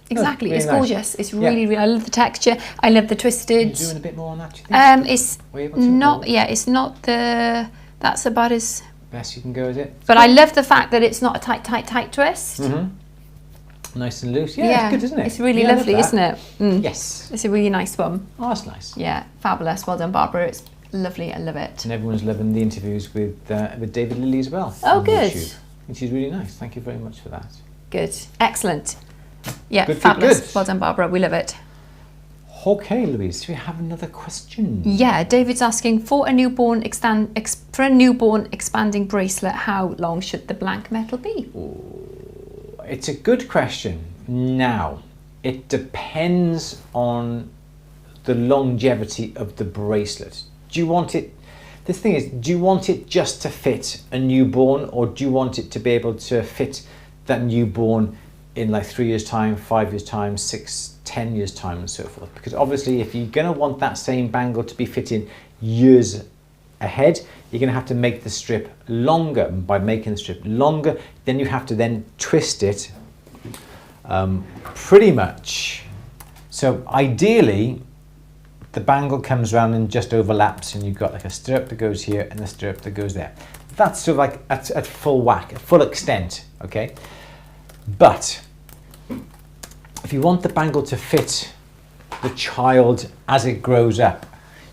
exactly. Really it's nice. gorgeous. It's really, I love the texture. I love the twisted. Are you doing a bit more on that, do you think? It's not. Yeah, it's not the. That's about as best you can go, is it? But I love the fact that it's not a tight twist. Nice and loose. Yeah, it's good, isn't it? It's really lovely, isn't it? Yes. It's a really nice one. Oh, that's nice. Yeah, fabulous. Well done, Barbara. It's lovely. I love it. And everyone's loving the interviews with David Lilly as well. Oh, good. YouTube. And she's really nice. Thank you very much for that. Good. Excellent. Yeah, good, fabulous. Good. Well done, Barbara. We love it. Okay, Louise, do we have another question? Yeah, David's asking, for a newborn expanding bracelet, how long should the blank metal be? It's a good question. Now, it depends on the longevity of the bracelet. Do you want it, the thing is, do you want it just to fit a newborn, or do you want it to be able to fit that newborn in like 3 years time, 5 years time, 6, 10 years time and so forth? Because obviously if you're going to want that same bangle to be fitting years ahead, you're going to have to make the strip longer. And by making the strip longer, then you have to then twist it pretty much. So ideally the bangle comes around and just overlaps, and you've got like a stirrup that goes here and a stirrup that goes there. That's sort of like at full whack, at full extent, okay? But if you want the bangle to fit the child as it grows up,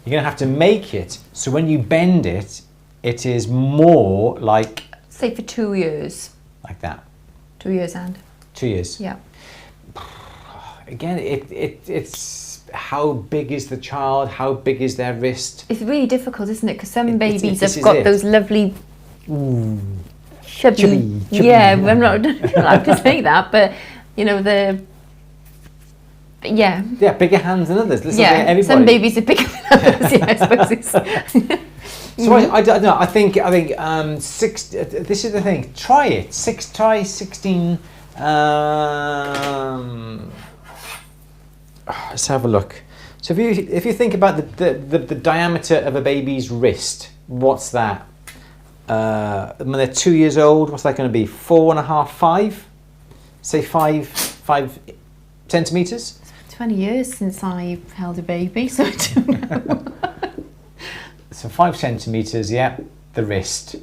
you're going to have to make it so when you bend it, it is more like... Say for 2 years. Like that. 2 years and? 2 years. Yeah. again, it's how big is the child, how big is their wrist. It's really difficult, isn't it? Because some babies have got those lovely chubby. Yeah, I'm not allowed to say that, but you know yeah, bigger hands than others. Listen, yeah, some babies are bigger than others. Yeah, I suppose it's. So I don't know. I think six. This is the thing. Try it. Try 16. Let's have a look. So if you think about the diameter of a baby's wrist, what's that? When they're 2 years old, what's that going to be? 4.5, 5? Say 5 centimeters. 20 years since I held a baby, so I don't know. So 5 centimeters, yeah, the wrist.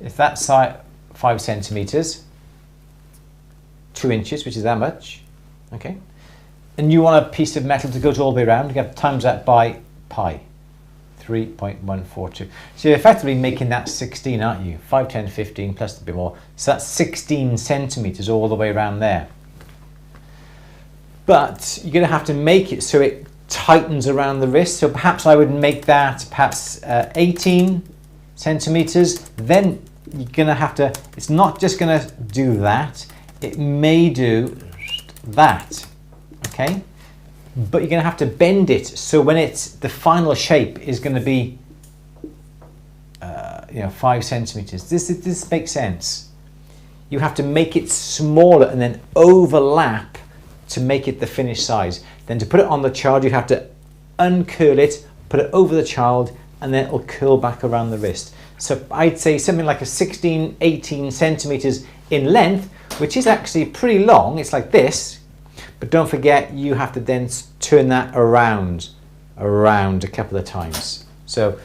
If that's 5 centimeters, 2 inches, which is that much, okay? And you want a piece of metal to go all the way around, you have to times that by pi, 3.142. So you're effectively making that 16, aren't you? 5, 10, 15 plus a bit more. So that's 16 centimeters all the way around there. But you're going to have to make it so it tightens around the wrist. So perhaps I would make that perhaps 18 centimeters. Then you're going to have to, it's not just going to do that. It may do that, okay? But you're going to have to bend it so when it's, the final shape is going to be 5 centimeters. This makes sense. You have to make it smaller and then overlap to make it the finished size. Then to put it on the child, you have to uncurl it, put it over the child, and then it'll curl back around the wrist. So I'd say something like a 16, 18 centimeters in length, which is actually pretty long. It's like this, but don't forget you have to then turn that around a couple of times. So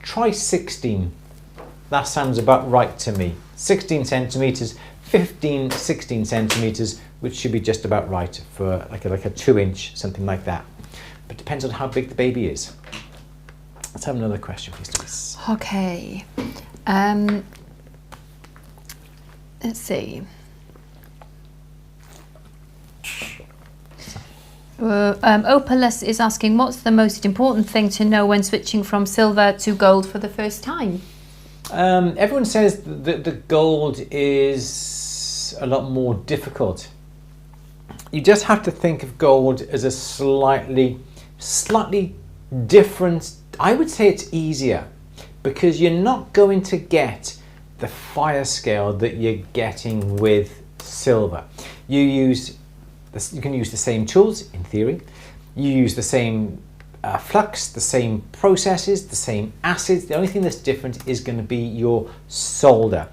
try 16. That sounds about right to me. 16 centimeters, 15, 16 centimeters, which should be just about right for like a 2-inch, something like that. But it depends on how big the baby is. Let's have another question, please, Louise. Okay. Let's see. Opalus is asking, what's the most important thing to know when switching from silver to gold for the first time? Everyone says that the gold is a lot more difficult. You just have to think of gold as a slightly different. I would say it's easier because you're not going to get the fire scale that you're getting with silver. You can use the same tools in theory. You use the same flux, the same processes, the same acids. The only thing that's different is going to be your solder.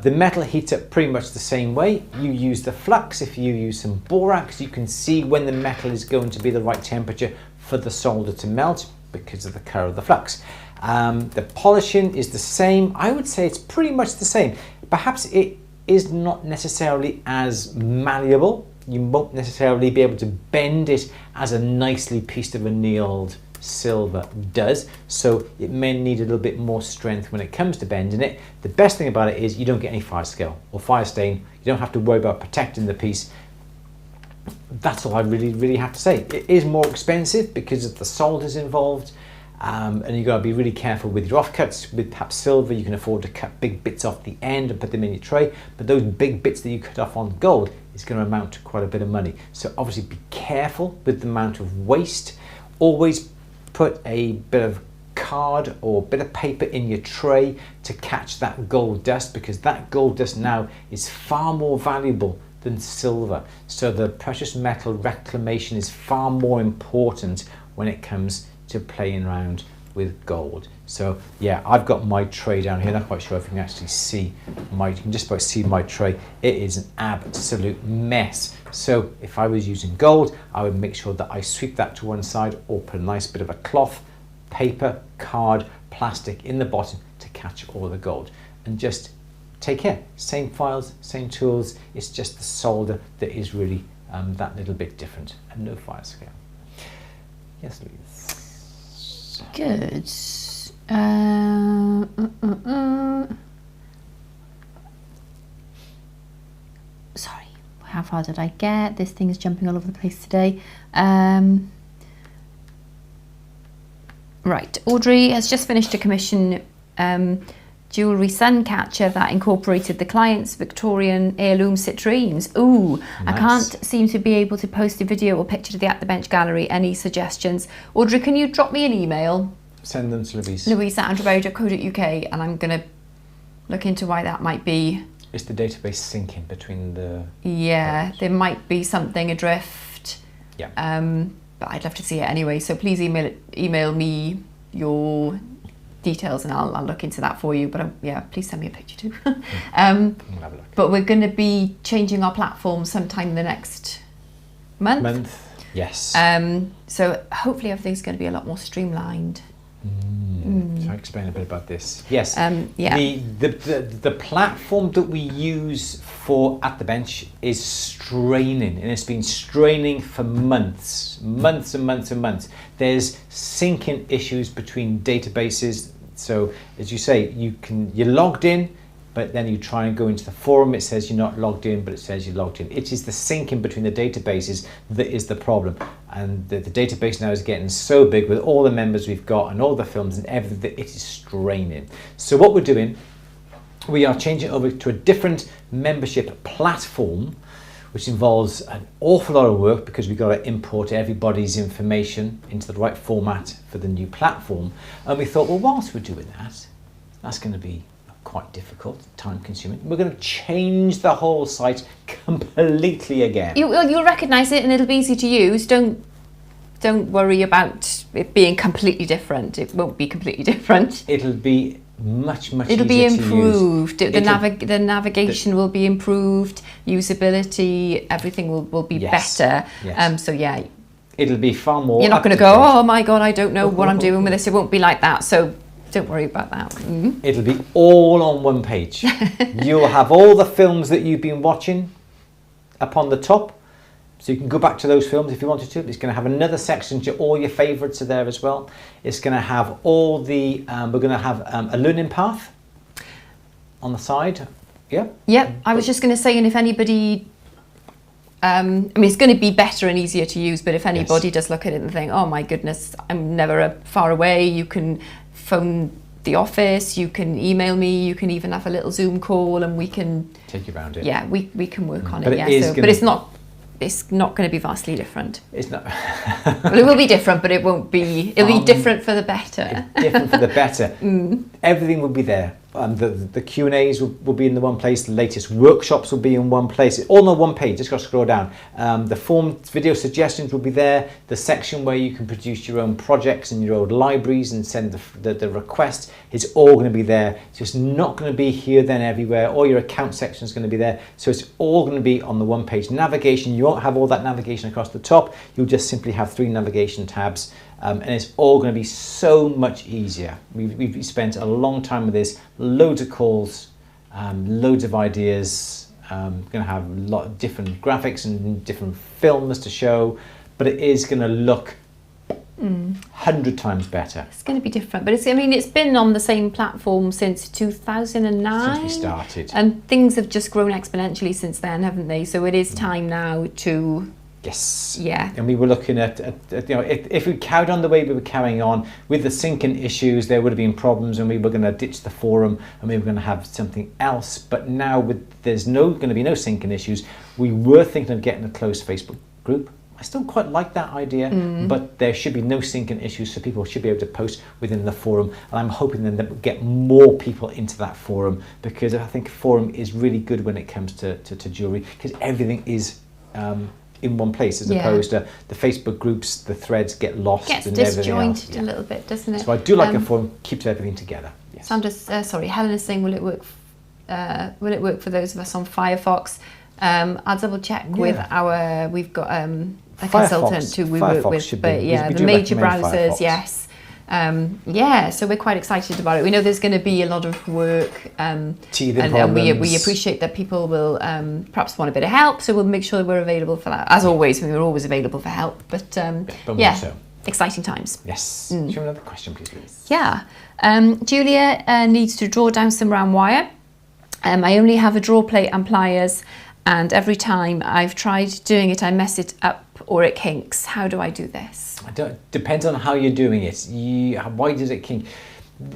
The metal heats up pretty much the same way. You use the flux. If you use some borax, you can see when the metal is going to be the right temperature for the solder to melt because of the color of the flux. The polishing is the same. I would say it's pretty much the same. Perhaps it is not necessarily as malleable. You won't necessarily be able to bend it as a nicely pieced of annealed silver does, so it may need a little bit more strength when it comes to bending it. The best thing about it is you don't get any fire scale or fire stain. You don't have to worry about protecting the piece. That's all I really have to say. It is more expensive because of the solders involved, and you've got to be really careful with your offcuts. With perhaps silver, you can afford to cut big bits off the end and put them in your tray, but those big bits that you cut off on gold is going to amount to quite a bit of money. So obviously be careful with the amount of waste. Always put a bit of card or bit of paper in your tray to catch that gold dust, because that gold dust now is far more valuable than silver. So the precious metal reclamation is far more important when it comes to playing around with gold. So yeah, I've got my tray down here. Not quite sure if you can actually see you can just about see my tray. It is an absolute mess. So if I was using gold, I would make sure that I sweep that to one side or put a nice bit of a cloth, paper, card, plastic in the bottom to catch all the gold. And just take care. Same files, same tools. It's just the solder that is really that little bit different, and no fire scale. Yes, Louise. Good. Sorry, I far did I get? This thing is jumping all over the place today. Right, Audrey has just finished a commission jewellery sun catcher that incorporated the client's Victorian heirloom citrines. Ooh, nice. I can't seem to be able to post a video or picture to the At the Bench gallery. Any suggestions? Audrey, can you drop me an email? Send them to Louise. Louise at andrewandlouise.co.uk, and I'm going to look into why that might be. Is the database syncing between the... Yeah, there might be something adrift. Yeah. But I'd love to see it anyway, so please email me your details and I'll look into that for you. But yeah, please send me a picture too. We'll have a look. But we're going to be changing our platform sometime in the next month. Yes. So hopefully everything's going to be a lot more streamlined. So I'll explain a bit about this. Yes. Yeah. The platform that we use for At the Bench is straining, and it's been straining for months. There's syncing issues between databases. So as you say, you're logged in, but then you try and go into the forum, it says you're not logged in, but it says you're logged in. It is the syncing between the databases that is the problem. And the database now is getting so big with all the members we've got and all the films and everything that it is straining. So what we're doing, we are changing over to a different membership platform, which involves an awful lot of work because we've got to import everybody's information into the right format for the new platform. And we thought, well, whilst we're doing that, that's going to be quite difficult, time consuming. We're going to change the whole site completely again. You'll recognise it and it'll be easy to use. Don't worry about it being completely different. It won't be completely different. It'll be much easier to use. It'll be improved. The navigation will be improved. Usability, everything will be better. Yes. So yeah. It'll be far more. You're not going to go, oh my God, I don't know what I'm doing with this. It won't be like that. So don't worry about that. It'll be all on one page. You'll have all the films that you've been watching up on the top. So you can go back to those films if you wanted to. It's going to have another section to all your favourites are there as well. It's going to have all the, we're going to have a learning path on the side. Yeah? Yep. I was just going to say, and if anybody, I mean, it's going to be better and easier to use, but if anybody does look at it and think, oh my goodness, I'm never far away, you can phone the office, you can email me, you can even have a little Zoom call and we can take you around it. Yeah, we can work on but it. But it's not going to be vastly different. It's not. Well, it will be different, but it won't be. It'll be different for the better. Different for the better. Everything will be there. The Q&As will be in the one place. The latest workshops will be in one place. It's all on one page. Just got to scroll down. The form video suggestions will be there. The section where you can produce your own projects and your own libraries and send the request is all going to be there. It's just not going to be here, then, everywhere. All your account section is going to be there. So it's all going to be on the one page. Navigation, you won't have all that navigation across the top. You'll just simply have 3 navigation tabs. And it's all going to be so much easier. We've spent a long time with this, loads of calls, loads of ideas. Going to have a lot of different graphics and different films to show, but it is going to look 100 times better. It's going to be different, but it's been on the same platform since 2009. Since we started. And things have just grown exponentially since then, haven't they? So it is time now to... Yes. Yeah. And we were looking at if we carried on the way we were carrying on with the syncing issues, there would have been problems, and we were going to ditch the forum and we were going to have something else. But now there's going to be no syncing issues. We were thinking of getting a closed Facebook group. I still quite like that idea, but there should be no syncing issues, so people should be able to post within the forum. And I'm hoping then that we'll get more people into that forum, because I think forum is really good when it comes to jewellery, because everything is in one place, as opposed to the Facebook groups, the threads get lost. Gets and disjointed a little bit, doesn't it? So I do like a forum, keeps everything together. Yes. Sandra's, Helen is saying, will it work for those of us on Firefox? I'll double check with we've got a consultant who we work with, but the major browsers, yes. So we're quite excited about it. We know there's going to be a lot of work, and we appreciate that people will perhaps want a bit of help, so we'll make sure that we're available for that. As always, we're always available for help, but more so. Exciting times. Yes. Do you have another question, please? Yeah. Julia needs to draw down some round wire. I only have a draw plate and pliers and every time I've tried doing it, I mess it up or it kinks. How do I do this? Depends on how you're doing it. Why does it kink?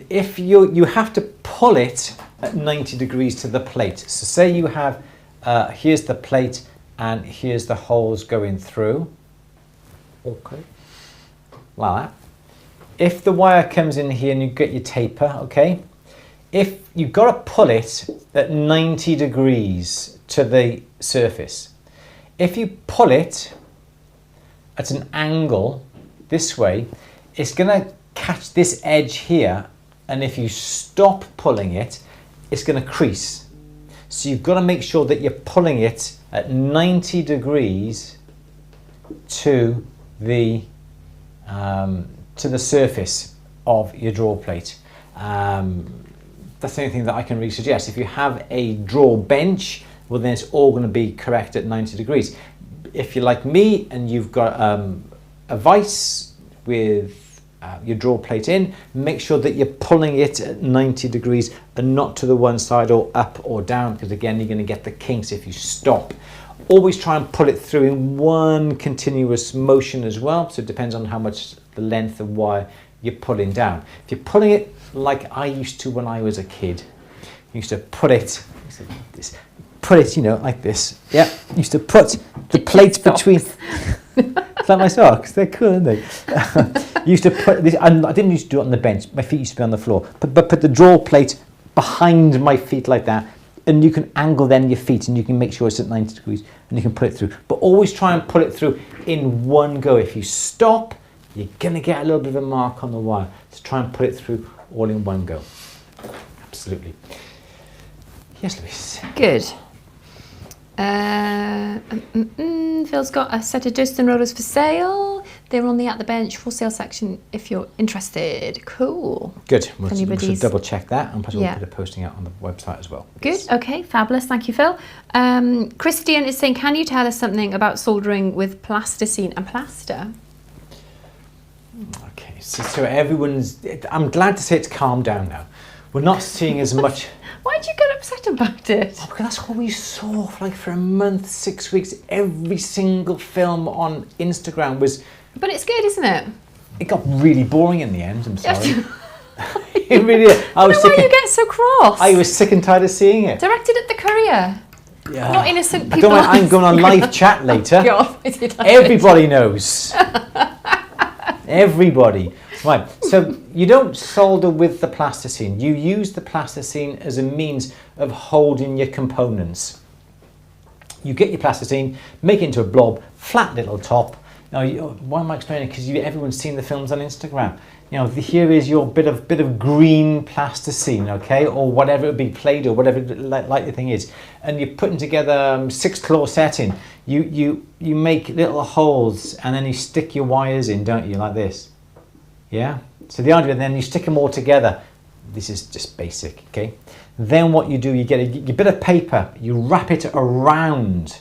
If you have to pull it at 90 degrees to the plate. So say you have, here's the plate and here's the holes going through. Okay. Like that. If the wire comes in here and you get your taper, okay, if you've got to pull it at 90 degrees to the surface, if you pull it at an angle this way, it's going to catch this edge here, and if you stop pulling it, it's going to crease. So you've got to make sure that you're pulling it at 90 degrees to the surface of your drawer plate. That's the only thing that I can really suggest. If you have a drawer bench, well then it's all going to be correct at 90 degrees. If you're like me and you've got a vise with your drawer plate in, make sure that you're pulling it at 90 degrees and not to the one side or up or down, because again you're going to get the kinks if you stop. Always try and pull it through in one continuous motion as well, so it depends on how much the length of wire you're pulling down. If you're pulling it like I used to when I was a kid, you used to put it you know, like this. Yeah, you used to put the plate between. It's like my socks, they're cool, aren't they? You used to put this, I didn't used to do it on the bench, my feet used to be on the floor, but put the drawer plate behind my feet like that, and you can angle then your feet and you can make sure it's at 90 degrees and you can put it through. But always try and put it through in one go. If you stop, you're going to get a little bit of a mark on the wire. So try and put it through all in one go. Absolutely. Yes, Louise. Good. Phil's got a set of Justin rollers for sale. They're on the At the Bench for sale section if you're interested. Cool. Good. We'll double check that and possibly we'll put a posting out on the website as well. Good. Okay. Fabulous. Thank you, Phil. Christian is saying, can you tell us something about soldering with plasticine and plaster? Okay. So everyone's. I'm glad to say it's calmed down now. We're not seeing as much. Why did you get upset about it? Oh, because that's what we saw for a month, 6 weeks. Every single film on Instagram was. But it's good, isn't it? It got really boring in the end. I'm sorry. It really did. I don't know why you get so cross. I was sick and tired of seeing it. Directed at the courier. Yeah. Not innocent people. I don't mind. I'm going on live chat later. Everybody knows. Everybody. Right, so you don't solder with the plasticine. You use the plasticine as a means of holding your components. You get your plasticine, make it into a blob, flat little top. Now, why am I explaining? Because everyone's seen the films on Instagram. You know, here is your bit of green plasticine, okay, or whatever it would be, Play-Doh, whatever like the thing is, and you're putting together 6-claw setting. You make little holes and then you stick your wires in, don't you, like this? Yeah, so the idea, then you stick them all together. This is just basic, okay? Then what you do, you get your bit of paper, you wrap it around.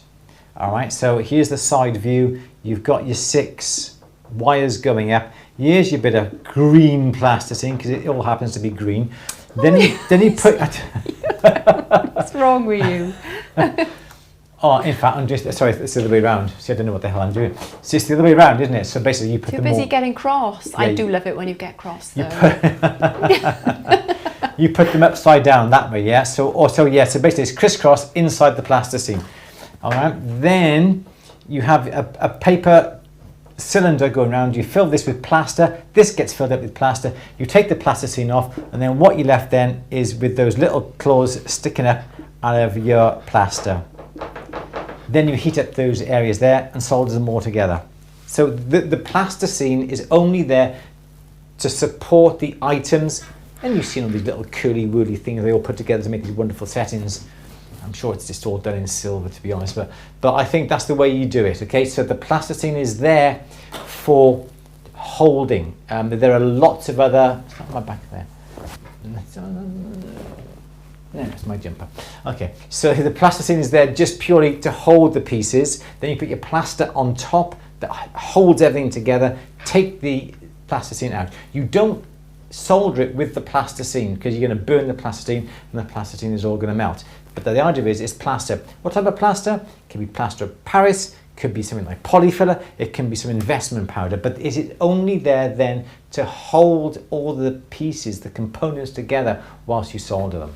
All right, so here's the side view. You've got your 6 wires going up. Here's your bit of green plasticine, because it all happens to be green. Then you put. What's wrong with you? Oh, in fact, I'm just sorry. It's the other way around. See, I don't know what the hell I'm doing. So it's the other way around, isn't it? So basically, you put them. Too busy getting cross. Yeah, I do love it when you get cross, though. You put them upside down that way, yeah. So so basically, it's crisscross inside the plasticine. All right. Then you have a paper cylinder going around. You fill this with plaster. This gets filled up with plaster. You take the plasticine off, and then what you left then is with those little claws sticking up out of your plaster. Then you heat up those areas there and solder them all together. So the plasticine is only there to support the items. And you've seen all these little curly-woolly things they all put together to make these wonderful settings. I'm sure it's just all done in silver, to be honest, but I think that's the way you do it, okay? So the plasticine is there for holding. There are lots of other... It's not my back there. No, it's my jumper. Okay, so the plasticine is there just purely to hold the pieces. Then you put your plaster on top that holds everything together. Take the plasticine out. You don't solder it with the plasticine because you're going to burn the plasticine and the plasticine is all going to melt. But the idea is plaster. What type of plaster? It can be plaster of Paris, could be something like polyfiller, it can be some investment powder, but is it only there then to hold all the pieces, the components together whilst you solder them?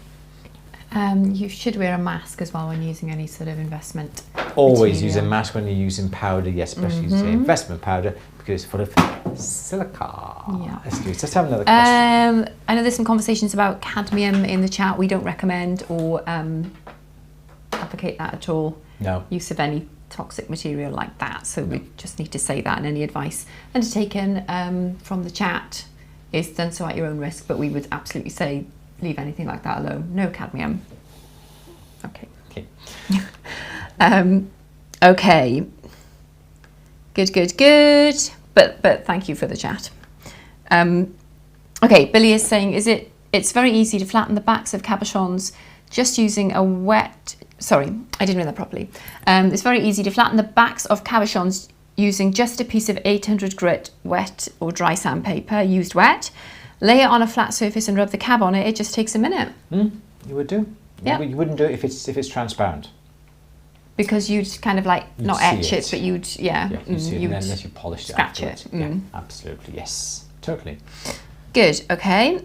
You should wear a mask as well when using any sort of investment Always material. use a mask when you're using powder, yes, especially say investment powder, because it's full of silica. Yeah. Let's have another question. I know there's some conversations about cadmium in the chat. We don't recommend or advocate that at all. No. Use of any toxic material like that. So we just need to say that, and any advice undertaken from the chat is done so at your own risk, but we would absolutely say leave anything like that alone. No cadmium. Okay. Okay. Good. But thank you for the chat. Okay, Billy is saying, it's very easy to flatten the backs of cabochons just using a wet... Sorry, I didn't read that properly. It's very easy to flatten the backs of cabochons using just a piece of 800 grit wet or dry sandpaper, used wet. Lay it on a flat surface and rub the cab on it. It just takes a minute. You would do? Yeah. You wouldn't do it if it's transparent. Because you'd kind of like, You'd not see etch it. it, but you'd, You'd see it, you'd and then unless you polished it scratch afterwards. it. Yeah, absolutely, yes. Totally. Good, okay.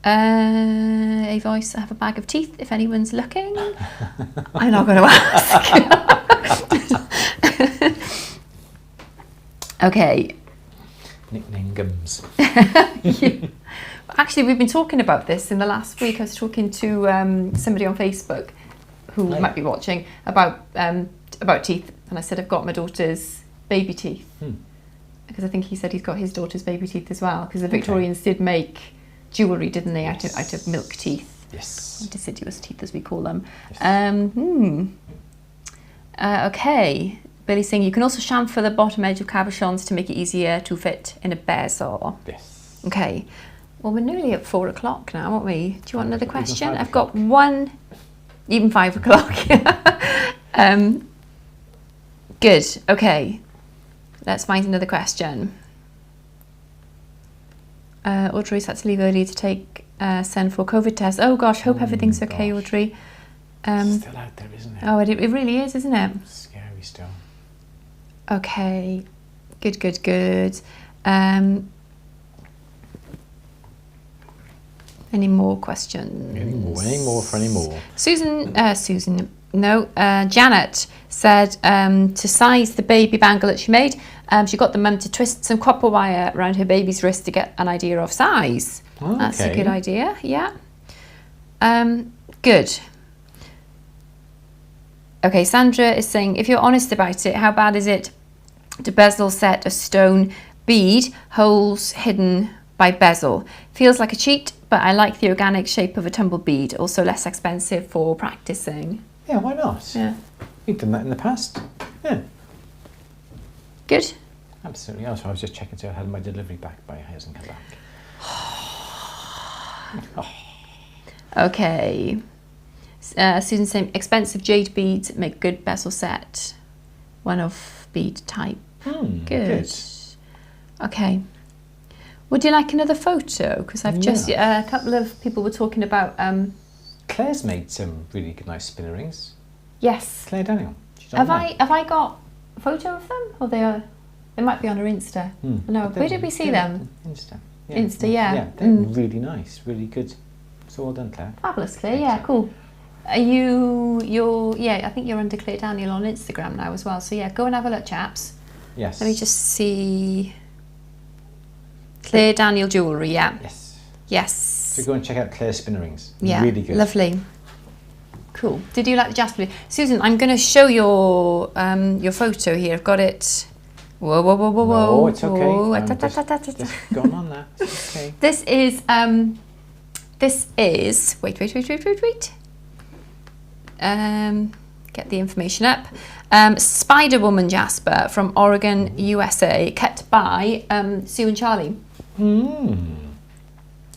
A voice, I have a bag of teeth if anyone's looking. I'm not going to ask. Okay. Nickname gums. Yeah. Actually, we've been talking about this in the last week. I was talking to somebody on Facebook who might be watching about teeth, and I said I've got my daughter's baby teeth because I think he said he's got his daughter's baby teeth as well, because the Victorians did make jewellery, didn't they, out of milk teeth? Yes. Deciduous teeth, as we call them. Yes. Okay. Billy's saying you can also chamfer the bottom edge of cabochons to make it easier to fit in a bezel. Yes. Okay. Well, we're nearly at 4 o'clock now, aren't we? Do you want another question? I've got 5 even 5 o'clock. Good. Okay. Let's find another question. Audrey's had to leave early to take Sen for COVID test. Oh gosh, hope everything's okay, Audrey. Still out there, isn't it? Oh, it really is, isn't it? Scary still. Okay. Good. Any more questions? Any more? Janet said to size the baby bangle that she made, she got the mum to twist some copper wire around her baby's wrist to get an idea of size. Okay. That's a good idea, yeah. Good. Okay, Sandra is saying, if you're honest about it, how bad is it to bezel set a stone bead, holes hidden by bezel? Feels like a cheat, but I like the organic shape of a tumble bead, also less expensive for practicing. Yeah, why not? Yeah. We've done that in the past. Yeah. Good. Absolutely. Also, I was just checking to see if I had my delivery back, but it hasn't come back. Okay. Susan saying, expensive jade beads make good bezel set. One of bead type. Good. Okay. Would you like another photo? Because I've just, a couple of people were talking about... Claire's made some really good, nice spinner rings. Yes. Claire Daniel. Have I got a photo of them? Or they might be on her Insta. No, where did we see them? Insta. Yeah. Insta, yeah. Yeah, they're really nice, really good. So well done, Claire. Fabulous, Claire. Yeah, cool. Are you're I think you're under Claire Daniel on Instagram now as well. So yeah, go and have a look, chaps. Yes. Let me just see. Claire Daniel Jewellery, yeah. Yes. So go and check out Claire's spinner rings. Yeah, really good. Lovely. Cool. Did you like the jasper? Susan, I'm going to show your photo here. I've got it. Whoa. No, it's okay. Whoa. Just going on there. It's okay. This is. Wait. Get the information up. Spider Woman Jasper from Oregon, USA, cut by Sue and Charlie. You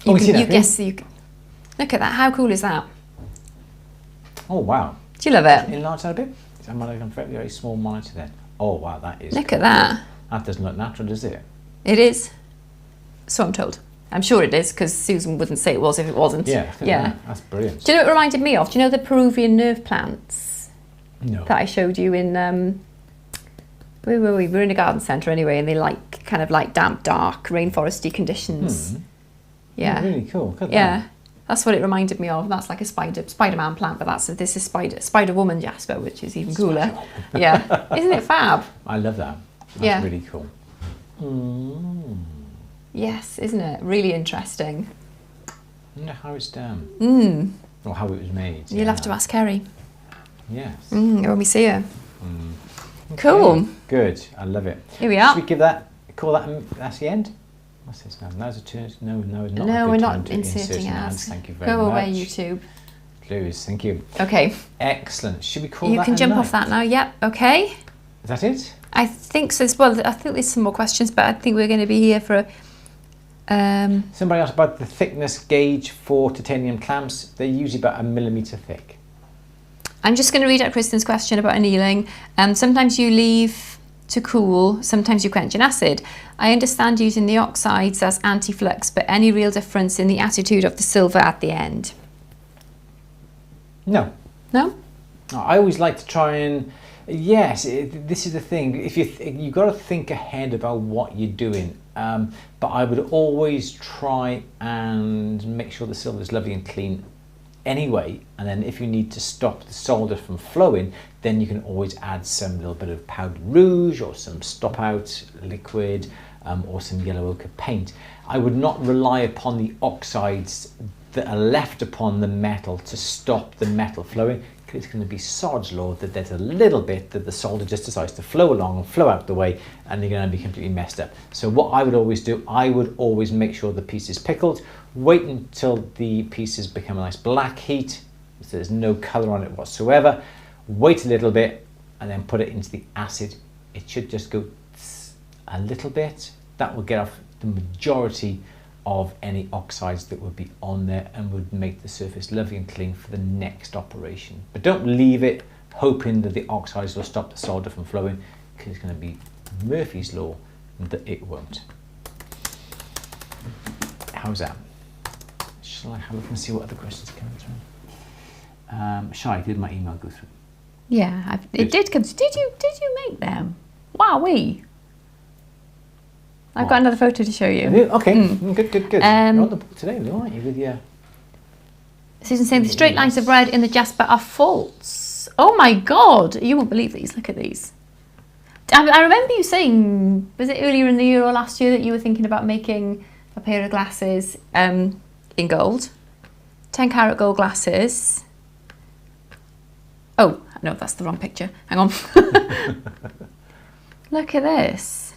guess. Look at that. How cool is that? Oh wow. Do you love it? Enlarge that a bit. I'm on a very, very small monitor there. Oh wow, that is. Look at that. That doesn't look natural, does it? It is. So I'm told. I'm sure it is, because Susan wouldn't say it was if it wasn't. Yeah. Yeah. That's brilliant. Do you know what it reminded me of? Do you know the Peruvian nerve plants? No. That I showed you in, where were we? We were in a garden centre anyway, and they like, kind of like damp, dark, rainforesty conditions. Yeah. Oh, really cool. Look at Yeah. that. That's what it reminded me of. That's like a Spider-Man plant, but this is Spider-Woman Jasper, which is even cooler. Yeah. Isn't it fab? I love that. That's really cool. Yes, isn't it? Really interesting. I wonder how it's done. Or how it was made. You'll have to ask Kerry. Yes. When we see her. Okay. Cool. Good. I love it. Here we are. Should we give that, call that, that's the end? What's this now? Now's a turn. No, it's not. No, a good we're time not to inserting insert ads. Thank you very much. Go away, YouTube. Louise, thank you. Okay. Excellent. Should we call You that can a jump night? off that now. Yep. Okay. Is that it? I think so. Well, I think there's some more questions, but I think we're going to be here for Somebody asked about the thickness gauge for titanium clamps. They're usually about 1 millimetre thick. I'm just going to read out Kristen's question about annealing. Sometimes you leave to cool, sometimes you quench in acid. I understand using the oxides as anti-flux, but any real difference in the attitude of the silver at the end? No. No? I always like to try and, yes, this is the thing. If you've got to think ahead about what you're doing. But I would always try and make sure the silver is lovely and clean anyway, and then if you need to stop the solder from flowing, then you can always add some little bit of powdered rouge or some stop out liquid or some yellow ochre paint. I would not rely upon the oxides that are left upon the metal to stop the metal flowing, because it's going to be sod's law that there's a little bit that the solder just decides to flow along and flow out the way, and you're going to be completely messed up. So what I would always do, I would always make sure the piece is pickled, wait until the pieces become a nice black heat, so there's no colour on it whatsoever, wait a little bit, and then put it into the acid. It should just go a little bit. That will get off the majority of any oxides that would be on there and would make the surface lovely and clean for the next operation. But don't leave it hoping that the oxides will stop the solder from flowing, because it's going to be Murphy's law that it won't. How's that? Shall I have a look and see what other questions are coming through? Shall did my email go through? Yeah, it did come. Did you make them? Wowee! I've got another photo to show you. Okay, good. You're on the book today, though, aren't you? With your Susan saying the straight lines of red in the Jasper are false. Oh my God! You won't believe these. Look at these. I remember you saying, was it earlier in the year or last year, that you were thinking about making a pair of glasses in gold, 10 karat gold glasses. Oh no, that's the wrong picture. Hang on. Look at this.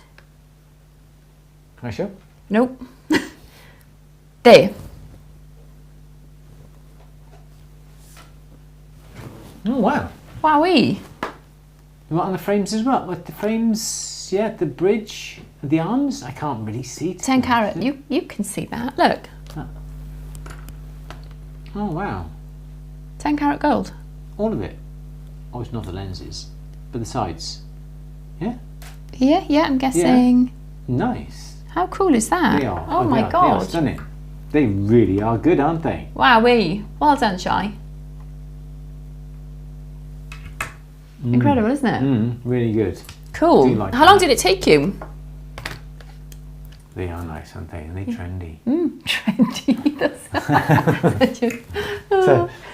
Can I show? Nope. There. Oh wow. Wowee. What on the frames as well? With the frames, yeah, the bridge, the arms. I can't really see. 10 karat. You can see that. Look. Oh wow. 10 karat gold. All of it. Oh, it's not the lenses, but the sides. Yeah. Yeah. I'm guessing. Yeah. Nice. How cool is that? They are. Oh my They are God. stunning. They really are good, aren't they? Wowee. Well done, Shy. Incredible, isn't it? Really good. Cool. Do like How long did it take you? They are nice, aren't they? And they're trendy. Trendy. That's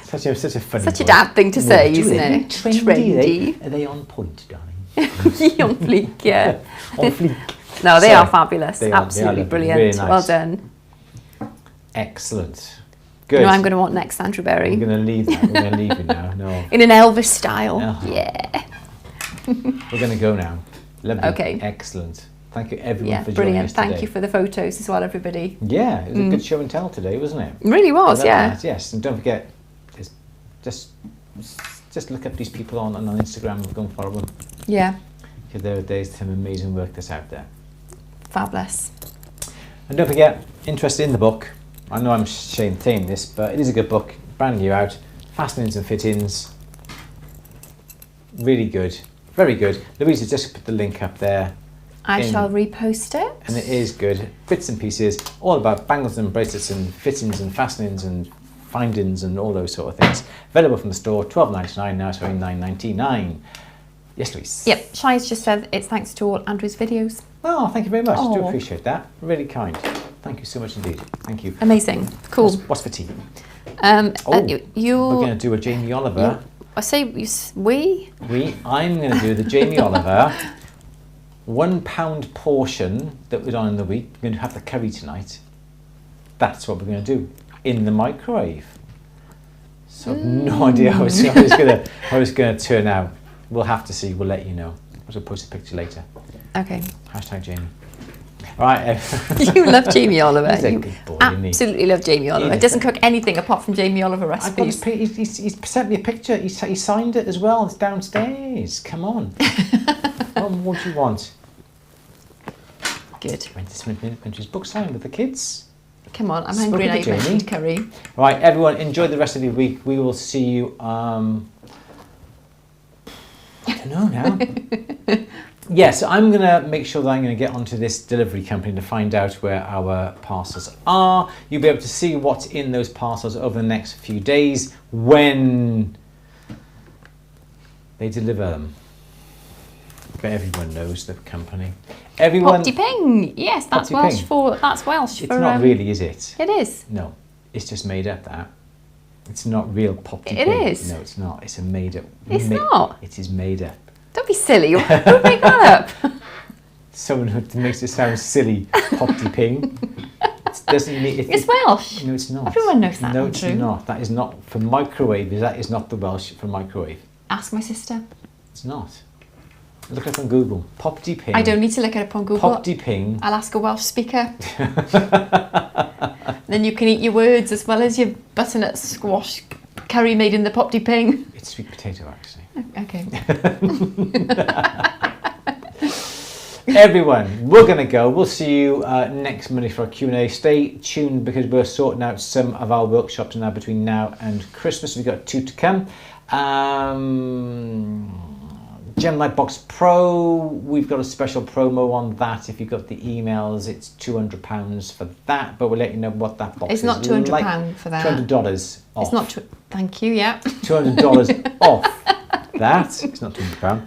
Such a funny such a word. dad thing to say, isn't Julie, it? Trendy. Are they on point, darling? On fleek, yeah. On fleek. No, they Sorry. are fabulous. They are Absolutely lovely. brilliant. Really nice. Well done. Excellent. Good. You know, I'm going to want next Andrew Berry. I'm going to leave that. We're going to leave it now. No. In an Elvis style. Uh-huh. Yeah. We're going to go now. Lovely. Okay. Excellent. Thank you everyone Yeah, for joining brilliant. us today. Thank you for the photos as well, everybody. Yeah, it was a good show and tell today, wasn't it? It really was, yeah. That. Yes, and don't forget, just look up these people on Instagram and go and follow them. Yeah. Because there's some amazing work that's out there. Fabulous. And don't forget, interested in the book. I know I'm saying this, but it is a good book. Brand new out. Fastenings and fittings. Really good. Very good. Louise has just put the link up there. I shall repost it. And it is good. Bits and pieces, all about bangles and bracelets and fittings and fastenings and findings and all those sort of things. Available from the store, $12.99, now it's only $9.99. Yes, Louise? Yep, Shai's just said it's thanks to all Andrew's videos. Oh, thank you very much. I do Aw. appreciate that. Really kind. Thank you so much indeed. Thank you. Amazing. Cool. What's for tea? We're We're going to do a Jamie Oliver. I say we? I'm going to do the Jamie Oliver £1 portion that we're on in the week. We're going to have the curry tonight. That's what we're going to do in the microwave. So I've no idea how it's going to turn out. We'll have to see. We'll let you know. I'll post a picture later. Okay. Hashtag Jamie. Right. You love Jamie Oliver. He's a You good boy, absolutely love Jamie Oliver. He doesn't cook anything apart from Jamie Oliver recipes. He's sent me a picture. He signed it as well. It's downstairs. Come on. What more do you want? Good. Went to his book signing with the kids. Come on, I'm hungry now you've mentioned curry. Right, everyone, enjoy the rest of the week. We will see you, I don't know now. Yes, I'm going to make sure that I'm going to get onto this delivery company to find out where our parcels are. You'll be able to see what's in those parcels over the next few days when they deliver them. But everyone knows the company. Everyone. Popty Ping. Yes, that's Popty Welsh Ping. for. That's Welsh It's for. not really, is it? It is. No, it's just made up. That it's not real Popty It Ping. is. No, it's not. It's a made up. It's not. It is made up. Don't be silly. Who would make that up? Someone who makes it sound silly. Popty Ping. It doesn't mean It's Welsh. No, it's not. Everyone knows that. No, it's not. That is not for microwave. That is not the Welsh for microwave. Ask my sister. It's not. Look it up on Google. Popty Ping. I don't need to look it up on Google. Popty Ping. I'll ask a Welsh speaker. Then you can eat your words as well as your butternut squash curry made in the Popty Ping. It's sweet potato, actually. Okay. Everyone, we're going to go. We'll see you next Monday for our Q&A. Stay tuned because we're sorting out some of our workshops now between now and Christmas. We've got 2 to come. Gem Lightbox Pro, we've got a special promo on that. If you've got the emails, it's £200 for that, but we'll let you know what that box is. It's not £200 for that. $200 off. It's not. Thank you. Yeah. $200 off that. It's not £200.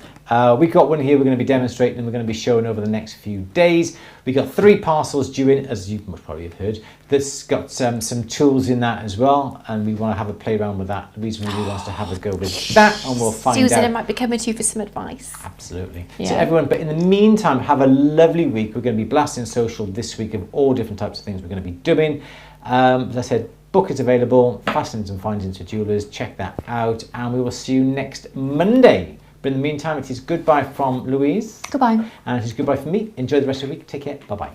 We've got one here we're going to be demonstrating and we're going to be showing over the next few days. We've got 3 parcels due in, as you must probably have heard. That's got some tools in that as well, and we want to have a play around with that. Louise really wants to have a go with that, and we'll find Susan, out. I might be coming to you for some advice. Absolutely. Yeah. So everyone, but in the meantime, have a lovely week. We're going to be blasting social this week of all different types of things we're going to be doing. As I said, book is available, Fastenings and Findings for Jewelers. Check that out, and we will see you next Monday. But in the meantime, it is goodbye from Louise. Goodbye. And it is goodbye from me. Enjoy the rest of the week. Take care. Bye-bye.